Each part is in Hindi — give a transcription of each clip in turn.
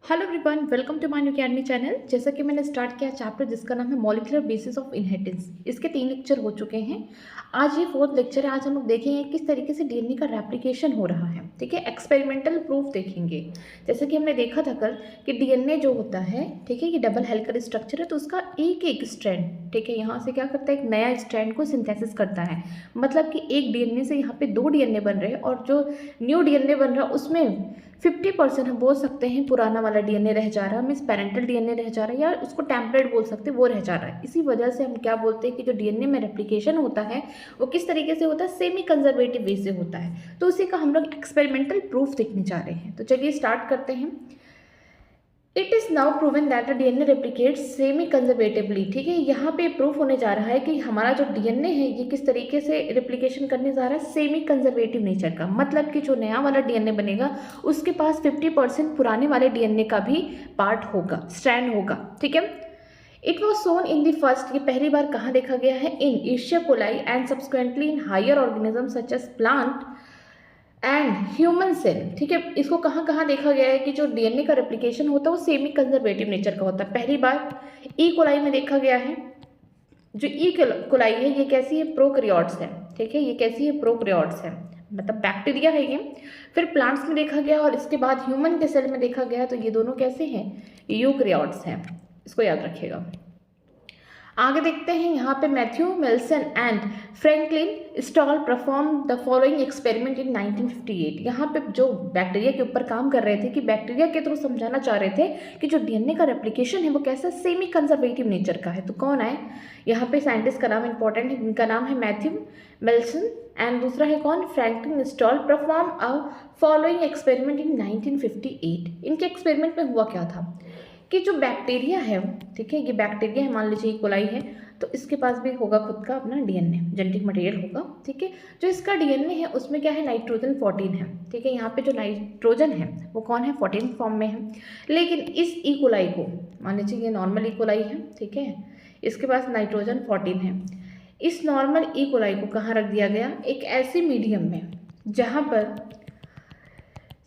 Hello everyone, welcome to my new academy channel. जैसा कि मैंने स्टार्ट किया चैप्टर जिसका नाम है मॉलिक्यूलर बेसिस ऑफ इनहेरिटेंस। इसके 3 लेक्चर हो चुके हैं। आज ये 4th लेक्चर है। आज हम लोग देखेंगे किस तरीके से डीएनए का रेप्लिकेशन हो रहा है। ठीक है, एक्सपेरिमेंटल प्रूफ देखेंगे। जैसे कि हमने देखा था कल कि डीएनए जो होता है, ठीक है, ये डबल हेलिकल स्ट्रक्चर है, तो उसका एक एक स्ट्रैंड, ठीक है, यहाँ से क्या करता है, एक नया स्ट्रैंड को सिंथेसिस करता है। मतलब कि एक डीएनए से यहाँ पे 2 डीएनए बन रहे हैं और जो न्यू डीएनए बन रहा है उसमें 50% हम बोल सकते हैं पुराना वाला डीएनए रह जा रहा है, मीन्स पेरेंटल डीएनए रह जा रहा है, या उसको टेम्पलेट बोल सकते हैं, वो रह जा रहा है। इसी वजह से हम क्या बोलते हैं कि जो डीएनए में रेप्लिकेशन होता है वो किस तरीके से होता है, सेमी कंजर्वेटिव वे से होता है। तो उसी का हम लोग एक्सपेरिमेंटल प्रूफ देखने जा रहे हैं। तो चलिए स्टार्ट करते हैं। It is now proven that the DNA replicate semi conservatively. ठीक है, यहाँ पे प्रूफ होने जा रहा है कि हमारा जो डीएनए है ये किस तरीके से रेप्लिकेशन करने जा रहा है, सेमी कंजर्वेटिव नेचर का। मतलब कि जो नया वाला डीएनए बनेगा उसके पास 50% पुराने वाले डीएनए का भी पार्ट होगा, स्ट्रैंड होगा। ठीक है, it was shown in the first, ये पहली बार कहाँ देखा गया है, इन एशिया coli and subsequently in higher organism such as plant and human cell. ठीक है, इसको कहाँ कहाँ देखा गया है कि जो डीएनए का रेप्लिकेशन होता है वो सेमी कंजर्वेटिव नेचर का होता है। पहली बार ई कोलाई में देखा गया है। जो ई कोलाई है ये कैसी है, प्रोकैरियोट्स है। ठीक है, ये कैसी है, प्रोकैरियोट्स है, मतलब बैक्टीरिया है ये। फिर प्लांट्स में देखा गया और इसके बाद ह्यूमन के सेल में देखा गया, तो ये दोनों कैसे हैं, यूकैरियोट्स हैं। इसको याद रखिएगा। आगे देखते हैं, यहाँ पे Matthew Meselson and Franklin Stahl perform the following experiment in 1958। यहाँ पे जो बैक्टीरिया के ऊपर काम कर रहे थे कि बैक्टीरिया के थ्रू समझाना चाह रहे थे कि जो डीएनए का रेप्लिकेशन है वो कैसा सेमी कंजर्वेटिव नेचर का है। तो कौन है यहाँ पे, साइंटिस्ट का नाम इंपॉर्टेंट है, इनका नाम है मैथ्यू मेल्सन एंड दूसरा है कौन, Franklin Stahl perform a following experiment in 1958। इनके एक्सपेरिमेंट में हुआ क्या था कि जो बैक्टीरिया है, ठीक है, ये बैक्टीरिया है, मान लीजिए ई कोलाई है, तो इसके पास भी होगा खुद का अपना डीएनए, जेनेटिक मटेरियल होगा। ठीक है, जो इसका डीएनए है उसमें क्या है, नाइट्रोजन 14 है। ठीक है, यहाँ पे जो नाइट्रोजन है वो कौन है, 14 फॉर्म में है। लेकिन इस ई कोलाई को मान लीजिए ये नॉर्मल ई कोलाई है, ठीक है, इसके पास नाइट्रोजन 14 है। इस नॉर्मल ई कोलाई को कहाँ रख दिया गया, एक ऐसे मीडियम में जहाँ पर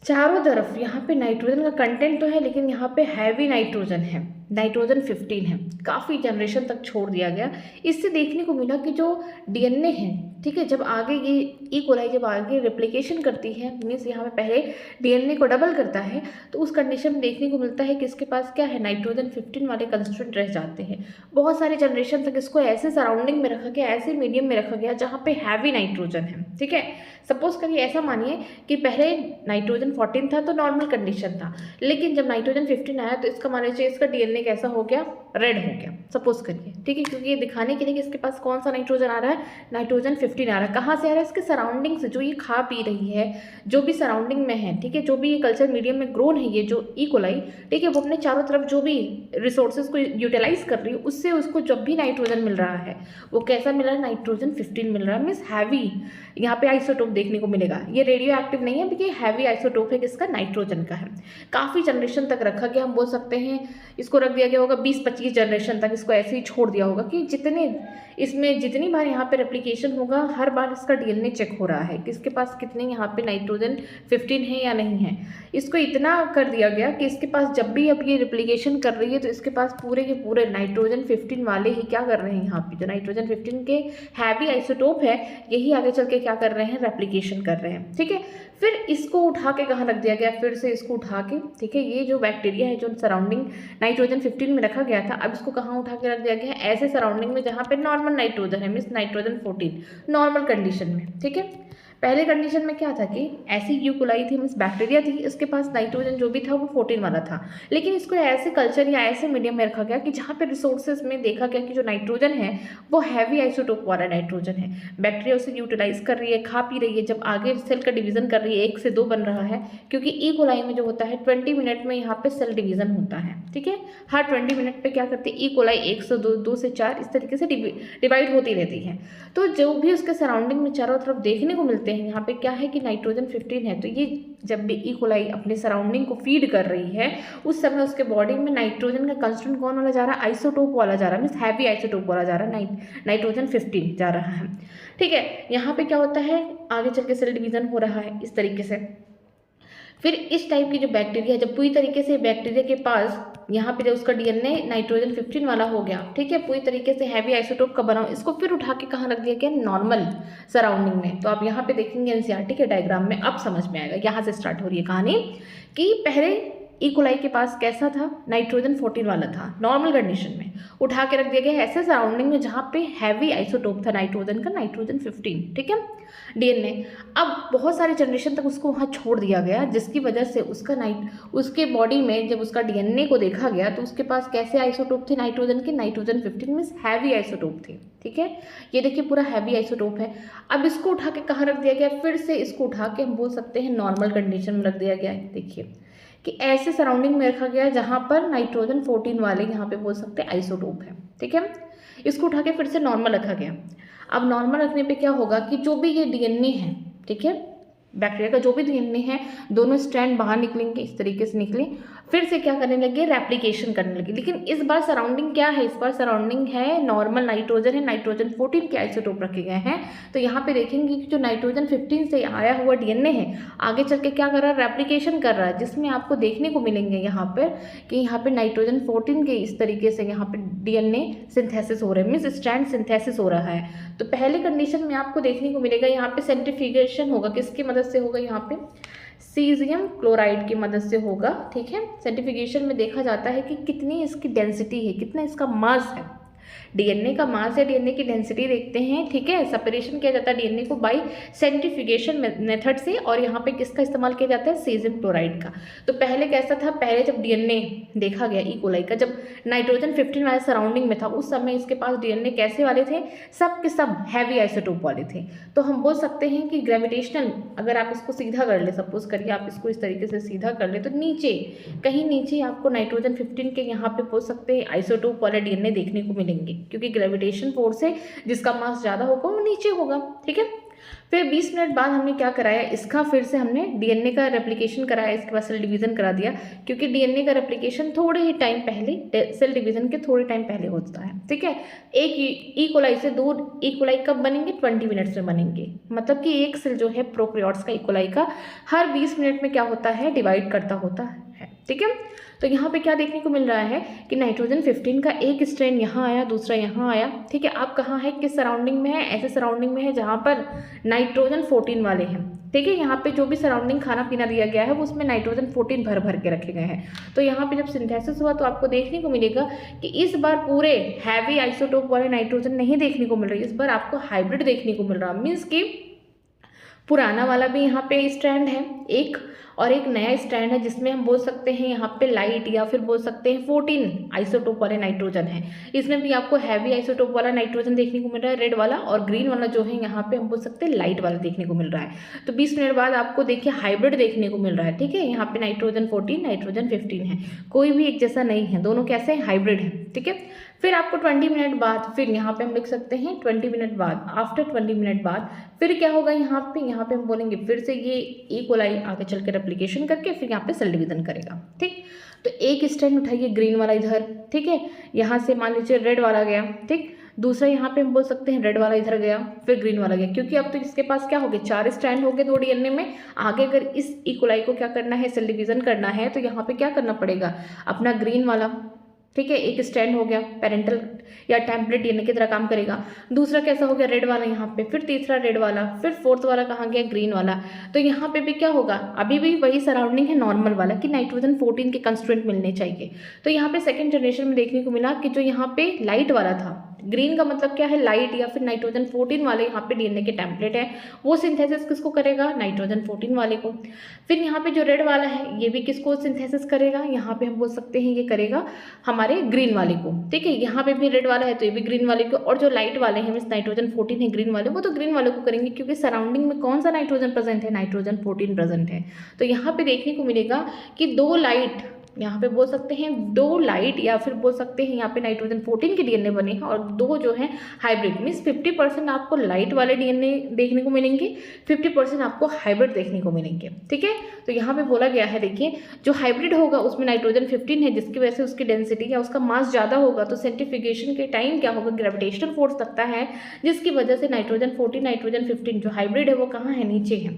चारों तरफ यहाँ पे नाइट्रोजन का कंटेंट तो है लेकिन यहाँ पे हैवी नाइट्रोजन है, नाइट्रोजन 15 है। काफ़ी जनरेशन तक छोड़ दिया गया। इससे देखने को मिला कि जो डीएनए है, ठीक है, जब आगे ये ई कोलाई जब आगे रेप्लिकेशन करती है, मीन्स यहाँ पे पहले डीएनए को डबल करता है, तो उस कंडीशन में देखने को मिलता है कि इसके पास क्या है, नाइट्रोजन 15 वाले कंस्टेंट रह जाते हैं। बहुत सारे जनरेशन तक इसको ऐसे सराउंडिंग में रखा गया, ऐसे मीडियम में रखा गया जहाँ पे हैवी नाइट्रोजन है। ठीक है, सपोज करिए ऐसा मानिए कि पहले नाइट्रोजन 14 था तो नॉर्मल कंडीशन था, लेकिन जब नाइट्रोजन 15 आया तो इसका मान लीजिए इसका डीएनए कैसा हो गया, रेड हो गया, सपोज करिए। ठीक है, क्योंकि ये दिखाने के लिए कि इसके पास कौन सा नाइट्रोजन आ रहा है, नाइट्रोजन 15 आ रहा है। कहाँ से आ रहा है, इसके सराउंडिंग से, जो ये खा पी रही है, जो भी सराउंडिंग में है, ठीक है, जो भी ये कल्चर मीडियम में ग्रोन है, ये जो ई कोलाई, ठीक है, वो अपने चारों तरफ जो भी रिसोर्सेज को यूटिलाइज कर रही है, उससे उसको जब भी नाइट्रोजन मिल रहा है वो कैसा मिल रहा है, नाइट्रोजन 15 मिल रहा है, मीन्स हैवी यहाँ पे आइसोटोप देखने को मिलेगा। ये रेडियो एक्टिव नहीं है, ये हैवी आइसोटोप है, किसका, नाइट्रोजन का है। काफ़ी जनरेशन तक रखा गया, हम बोल सकते हैं इसको रख दिया गया होगा 20-25 जनरेशन तक, इसको ऐसे ही छोड़ दिया होगा कि जितने इसमें जितनी बार यहाँ पे रेप्लिकेशन होगा हर बार इसका डीएनए चेक हो रहा है कि इसके पास कितने यहाँ पे नाइट्रोजन 15 है या नहीं है। इसको इतना कर दिया गया कि इसके पास जब भी अब ये रेप्लिकेशन कर रही है तो इसके पास पूरे के पूरे नाइट्रोजन 15 वाले ही क्या कर रहे हैं, यहाँ पे जो नाइट्रोजन 15 के हैवी आइसोटोप है यही आगे चल के क्या कर रहे हैं, रेप्लिकेशन कर रहे हैं। ठीक है, फिर इसको उठा के कहाँ रख दिया गया, फिर से इसको उठा के, ठीक है, ये जो बैक्टीरिया है जो सराउंडिंग नाइट्रोजन 15 में रखा गया था, अब इसको कहाँ उठा के रख दिया गया है, ऐसे सराउंडिंग में जहाँ पे नॉर्मल नाइट्रोजन है, मीन्स नाइट्रोजन 14 नॉर्मल कंडीशन में। ठीक है, पहले कंडीशन में क्या था कि ऐसी यूकोलाई थी, मीन्स बैक्टीरिया थी, इसके पास नाइट्रोजन जो भी था वो 14 वाला था, लेकिन इसको ऐसे कल्चर या ऐसे मीडियम में रखा गया कि जहाँ पे रिसोर्सेज में देखा गया कि जो नाइट्रोजन है वो हैवी आइसोटोप वाला नाइट्रोजन है। बैक्टीरिया उसे यूटिलाइज कर रही है, खा पी रही है, जब आगे सेल का डिवीजन कर रही है 1 से 2 बन रहा है, क्योंकि ई कोलाई में जो होता है 20 मिनट में यहाँ पे सेल डिवीजन होता है। ठीक है, हर 20 मिनट पे क्या करती है ई कोलाई 1 से 2, 2 से 4 इस तरीके से डिवाइड होती रहती है। तो जो भी उसके सराउंडिंग में चारों तरफ देखने को मिलते हैं, यहाँ पे क्या है कि नाइट्रोजन 15 है, तो ये जब भी ई कोलाई अपने सराउंडिंग को फीड कर रही है उस समय उसके बॉडी में नाइट्रोजन का कंस्टेंट कौन वाला जा रहा है, आइसोटोप वाला जा रहा है, मीन्स हैवी आइसोटोप वाला जा रहा है, नाइट्रोजन 15 जा रहा है। ठीक है, यहाँ पे क्या होता है, आगे चल के सेल डिवीजन हो रहा है इस तरीके से। फिर इस टाइप की जो बैक्टीरिया, जब पूरी तरीके से बैक्टीरिया के पास यहाँ पे जब उसका डीएनए नाइट्रोजन 15 वाला हो गया, ठीक है, पूरी तरीके से हैवी आइसोटोप का बना, इसको फिर उठा के कहाँ रख दिया गया, नॉर्मल सराउंडिंग में। तो आप यहाँ पे देखेंगे एनसीईआरटी के डायग्राम में, अब समझ में आएगा। यहाँ से स्टार्ट हो रही है कहानी कि पहले इकोलाई के पास कैसा था, नाइट्रोजन 14 वाला था, नॉर्मल कंडीशन में उठा के रख दिया गया ऐसे सराउंडिंग में जहाँ पे हैवी आइसोटोप था नाइट्रोजन का, नाइट्रोजन 15, ठीक है, डीएनए। अब बहुत सारे जनरेशन तक उसको वहाँ छोड़ दिया गया, जिसकी वजह से उसके बॉडी में जब उसका डीएनए को देखा गया तो उसके पास कैसे आइसोटोप थे नाइट्रोजन के, नाइट्रोजन 15 मीन्स हैवी आइसोटोप थे, ठीक है। ये देखिए पूरा हैवी आइसोटोप है। अब इसको उठा के कहाँ रख दिया गया, फिर से इसको उठा के हम बोल सकते हैं नॉर्मल कंडीशन में रख दिया गया है। देखिए कि ऐसे सराउंडिंग में रखा गया है जहाँ पर नाइट्रोजन 14 वाले यहाँ पे बोल सकते हैं आइसोटोप है, ठीक है। इसको उठा के फिर से नॉर्मल रखा गया। अब नॉर्मल रखने पे क्या होगा कि जो भी ये डीएनए है, ठीक है, बैक्टीरिया का जो भी डीएनए है, दोनों स्ट्रैंड बाहर निकलेंगे, इस तरीके से निकले, फिर से क्या करने लगे, रेप्लिकेशन करने लगे। लेकिन इस बार सराउंडिंग क्या है, इस बार सराउंडिंग है नॉर्मल नाइट्रोजन है, नाइट्रोजन 14 के आइसोटोप रखे गए हैं। तो यहाँ पे देखेंगे कि जो नाइट्रोजन 15 से आया हुआ डीएनए है आगे चल के क्या कर रहा है, रेप्लिकेशन कर रहा है, जिसमें आपको देखने को मिलेंगे यहाँ पर कि यहाँ पे नाइट्रोजन 14 के इस तरीके से यहाँ पे डीएनए सिंथेसिस हो रहे हैं, मीन्स स्ट्रैंड सिंथेसिस हो रहा है। तो पहले कंडीशन में आपको देखने को मिलेगा यहाँ पे सेंट्रीफ्यूगेशन होगा, किसकी मदद से होगा, यहाँ पे सीजियम क्लोराइड की मदद से होगा, ठीक है। सेंट्रीफ्यूगेशन में देखा जाता है कि कितनी इसकी डेंसिटी है, कितना इसका मास है, डीएनए का मास या डीएनए की डेंसिटी देखते हैं, ठीक है। सेपरेशन किया जाता है डीएनए को बाय सेंट्रीफ्यूगेशन मेथड से, और यहाँ पे किसका इस्तेमाल किया जाता है, सीजियम क्लोराइड का। तो पहले कैसा था, पहले जब डीएनए देखा गया इकोलाई का, जब नाइट्रोजन 15 वाले सराउंडिंग में था, उस समय इसके पास डीएनए कैसे वाले थे, सब के सब हैवी आइसोटोप वाले थे। तो हम बोल सकते हैं कि ग्रेविटेशनल, अगर आप इसको सीधा कर ले, सपोज करिए आप इसको इस तरीके से सीधा कर ले, तो नीचे कहीं नीचे आपको नाइट्रोजन 15 के यहाँ पे बोल सकते हैं आइसोटोप वाले डीएनए देखने को मिलेंगे, क्योंकि ग्रेविटेशन फोर्स से जिसका मास ज़्यादा होगा वो नीचे होगा, ठीक है। फिर 20 मिनट बाद हमने क्या कराया, इसका फिर से हमने डीएनए का रेप्लिकेशन कराया, इसके बाद सेल डिवीजन करा दिया, क्योंकि डीएनए का रेप्लिकेशन थोड़े ही टाइम पहले, सेल डिवीजन के थोड़े टाइम पहले होता है, ठीक है। एक इकोलाई से 2 इकोलाई कब बनेंगे, 20 मिनट्स में बनेंगे। मतलब कि एक सेल जो है प्रोकैरियोट्स का इकोलाई का हर 20 मिनट में क्या होता है, डिवाइड करता होता है, ठीक है। तो यहाँ पे क्या देखने को मिल रहा है कि नाइट्रोजन 15 का एक स्ट्रैंड यहाँ आया, दूसरा यहाँ आया, ठीक है। आप कहाँ है, किस सराउंडिंग में है, ऐसे सराउंडिंग में है जहाँ पर नाइट्रोजन 14 वाले हैं, ठीक है। यहाँ पे जो भी सराउंडिंग खाना पीना दिया गया है वो उसमें नाइट्रोजन 14 भर भर के रखे गए हैं। तो यहाँ पे जब सिंथेसिस हुआ तो आपको देखने को मिलेगा कि इस बार पूरे हैवी आइसोटोप वाले नाइट्रोजन नहीं देखने को मिल रही, इस बार आपको हाइब्रिड देखने को मिल रहा, मीन्स कि पुराना वाला भी यहाँ पे स्ट्रैंड है एक, और एक नया स्ट्रैंड है जिसमें हम बोल सकते हैं यहाँ पे लाइट या फिर बोल सकते हैं 14 आइसोटोप वाले नाइट्रोजन है। इसमें भी आपको हैवी आइसोटोप वाला नाइट्रोजन देखने को मिल रहा है, रेड वाला, और ग्रीन वाला जो है यहाँ पे हम बोल सकते हैं लाइट वाला देखने को मिल रहा है। तो 20 मिनट बाद आपको देखिए हाइब्रिड देखने को मिल रहा है, ठीक है। यहाँ पे नाइट्रोजन 14, नाइट्रोजन 15 है, कोई भी एक जैसा नहीं है, दोनों कैसे हाइब्रिड है, ठीक है। फिर आपको 20 मिनट बाद, फिर यहाँ पे हम लिख सकते हैं 20 मिनट बाद, आफ्टर 20 मिनट बाद फिर क्या होगा, यहाँ पे हम बोलेंगे फिर से ये इकोलाई आगे चल के रेप्लिकेशन करके फिर यहाँ पे सेल डिवीजन करेगा, ठीक। तो एक स्ट्रैंड उठाइए ग्रीन वाला इधर, ठीक है, यहाँ से मान लीजिए रेड वाला गया, ठीक, दूसरा यहाँ पे हम बोल सकते हैं रेड वाला इधर गया, फिर ग्रीन वाला गया, क्योंकि अब तो इसके पास क्या हो गए, 4 स्ट्रैंड हो गए 2 डीएनए में। आगे अगर इस इकोलाई को क्या करना है, सेल डिवीजन करना है, तो यहाँ पे क्या करना पड़ेगा, अपना ग्रीन वाला, ठीक है, एक स्ट्रैंड हो गया, पेरेंटल या टेम्पलेट डीएनए की तरह काम करेगा। दूसरा कैसा हो गया, रेड वाला यहाँ पे, फिर तीसरा रेड वाला, फिर फोर्थ वाला कहाँ गया, ग्रीन वाला। तो यहाँ पे भी क्या होगा, अभी भी वही सराउंडिंग है नॉर्मल वाला कि नाइट्रोजन 14 के कंस्ट्रेंट मिलने चाहिए। तो यहाँ पे सेकेंड जनरेशन में देखने को मिला कि जो यहाँ पे लाइट वाला था, ग्रीन का मतलब क्या है, लाइट, या फिर नाइट्रोजन 14 वाले यहाँ पे डीएनए के टेम्पलेट है, वो सिंथेसिस किसको करेगा, नाइट्रोजन 14 वाले को। फिर यहाँ पे जो रेड वाला है ये भी किसको सिंथेसिस करेगा, यहाँ पे हम बोल सकते हैं ये करेगा हमारे ग्रीन वाले को, ठीक है। यहाँ पे भी रेड वाला है तो ये भी ग्रीन वाले को, और जो लाइट वाले हैं मीन्स नाइट्रोजन 14 है ग्रीन वाले, वो तो ग्रीन वाले को करेंगे, क्योंकि सराउंडिंग में कौन सा नाइट्रोजन प्रेजेंट है, नाइट्रोजन 14 प्रेजेंट है। तो यहाँ पे देखने को मिलेगा कि 2 लाइट यहाँ पे बोल सकते हैं 2 लाइट या फिर बोल सकते हैं यहाँ पे नाइट्रोजन 14 के डीएनए बने हैं और 2 जो है हाइब्रिड। मीन्स 50% आपको लाइट वाले डीएनए देखने को मिलेंगे, 50% आपको हाइब्रिड देखने को मिलेंगे। ठीक है, तो यहाँ पे बोला गया है, देखिए जो हाइब्रिड होगा उसमें नाइट्रोजन 15 है, जिसकी वजह से उसकी डेंसिटी या उसका मास ज़्यादा होगा, तो सेंट्रीफ्यूगेशन के टाइम क्या होगा, ग्रेविटेशनल फोर्स लगता है, जिसकी वजह से नाइट्रोजन 14 नाइट्रोजन 15 जो हाइब्रिड है वो कहाँ है, नीचे है।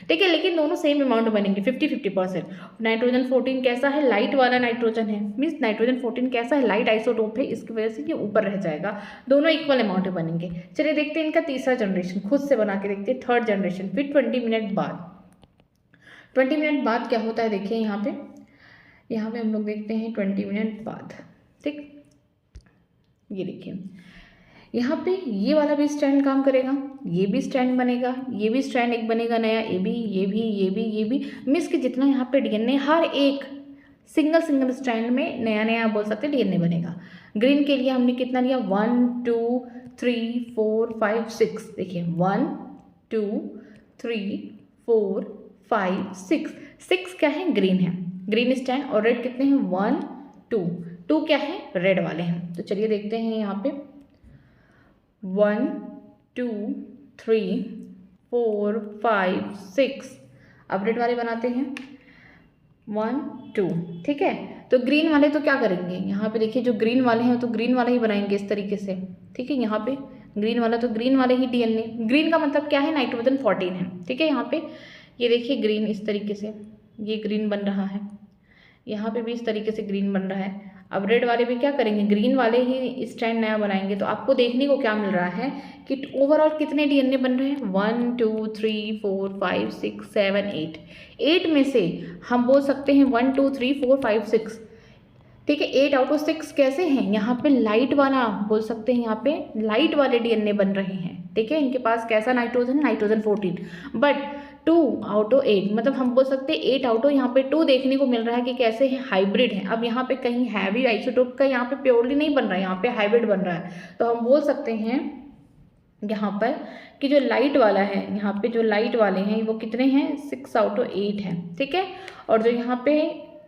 ठीक है, लेकिन दोनों सेम अमाउंट बनेंगे 50-50%। नाइट्रोजन 14 कैसा है, लाइट वाला नाइट्रोजन है, मीन्स नाइट्रोजन 14 कैसा है, लाइट आइसोटोप है, इसकी वजह से ये ऊपर रह जाएगा, दोनों इक्वल अमाउंट में बनेंगे। चलिए देखते हैं इनका तीसरा जनरेशन, खुद से बना के देखते हैं थर्ड जनरेशन। फिर 20 मिनट बाद, 20 मिनट बाद क्या होता है, देखिए यहाँ पे हम लोग देखते हैं 20 मिनट बाद। ठीक, ये देखिए यहाँ पे ये वाला भी स्ट्रैंड काम करेगा, ये भी स्ट्रैंड बनेगा, ये भी स्ट्रैंड एक बनेगा नया, ये भी मिस के जितना यहाँ पे डीएनए, हर एक सिंगल स्ट्रैंड में नया नया बोल सकते हैं डीएनए बनेगा। ग्रीन के लिए हमने कितना लिया, 1 2 3 4 5 6, देखिए 1 2 3 4 5 6 क्या है, ग्रीन है, ग्रीन स्ट्रैंड। और रेड कितने हैं, 1 2 क्या है, रेड वाले हैं। तो चलिए देखते हैं यहाँ पे 1 2 3 4 5 6, अब रेड वाले बनाते हैं 1 2। ठीक है, तो ग्रीन वाले तो क्या करेंगे, यहाँ पे देखिए जो ग्रीन वाले हैं तो ग्रीन वाला ही बनाएंगे इस तरीके से। ठीक है, यहाँ पे ग्रीन वाला तो ग्रीन वाले ही डीएनए, ग्रीन का मतलब क्या है, नाइट्रोजन 14 है। ठीक है, यहाँ पे ये देखिए ग्रीन इस तरीके से, ये ग्रीन बन रहा है, यहाँ पे भी इस तरीके से ग्रीन बन रहा है। अब रेड वाले भी क्या करेंगे, ग्रीन वाले ही स्ट्रैंड नया बनाएंगे। तो आपको देखने को क्या मिल रहा है कि ओवरऑल कितने डीएनए बन रहे हैं, 1 2 3 4 5 6 7 8, 8 में से हम बोल सकते हैं 1 2 3 4 5 6। ठीक है, 8 आउट ऑफ 6 कैसे हैं, यहाँ पे लाइट वाला बोल सकते हैं, यहाँ पे लाइट वाले डीएनए बन रहे हैं। ठीक है, इनके पास कैसा नाइट्रोजन है, नाइट्रोजन 14, बट 2 आउट ऑफ 8, मतलब हम बोल सकते हैं 8 आउट ऑफ यहाँ पे 2 देखने को मिल रहा है कि कैसे है, हाइब्रिड है। अब यहाँ पे कहीं हैवी आइसोटोप का यहाँ पे प्योरली नहीं बन रहा है, यहाँ पे हाइब्रिड बन रहा है। तो हम बोल सकते हैं यहाँ पर कि जो लाइट वाला है, यहाँ पे जो लाइट वाले हैं वो कितने हैं, 6 आउट ऑफ 8 है। ठीक है, और जो यहाँ पे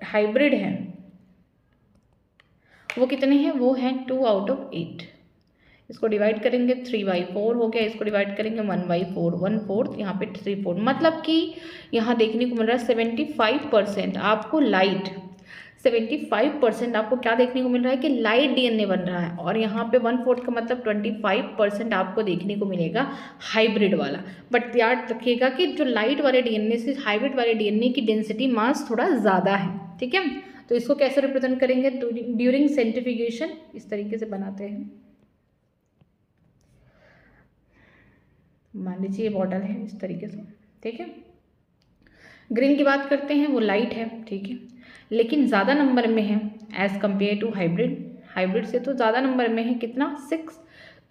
हाइब्रिड है वो कितने हैं, वो हैं 2 आउट ऑफ 8। इसको डिवाइड करेंगे 3/4 हो गया, इसको डिवाइड करेंगे 1/4, 1/4, यहाँ पे 3/4, मतलब कि यहाँ देखने को मिल रहा है 75% आपको लाइट, 75% आपको क्या देखने को मिल रहा है कि लाइट डीएनए बन रहा है। और यहाँ पे 1/4 का मतलब 25% आपको देखने को मिलेगा हाइब्रिड वाला। बट याद रखिएगा कि जो लाइट वाले डीएनए से हाइब्रिड वाले डीएनए की डेंसिटी मास थोड़ा ज़्यादा है। ठीक है, तो इसको कैसे रिप्रेजेंट करेंगे, ड्यूरिंग सेंट्रीफ्यूगेशन इस तरीके से बनाते हैं। मान लीजिए ये बॉटल है इस तरीके से। ठीक है, ग्रीन की बात करते हैं, वो लाइट है। ठीक है, लेकिन ज़्यादा नंबर में है as compare to hybrid, hybrid से तो ज़्यादा नंबर में है, कितना, 6।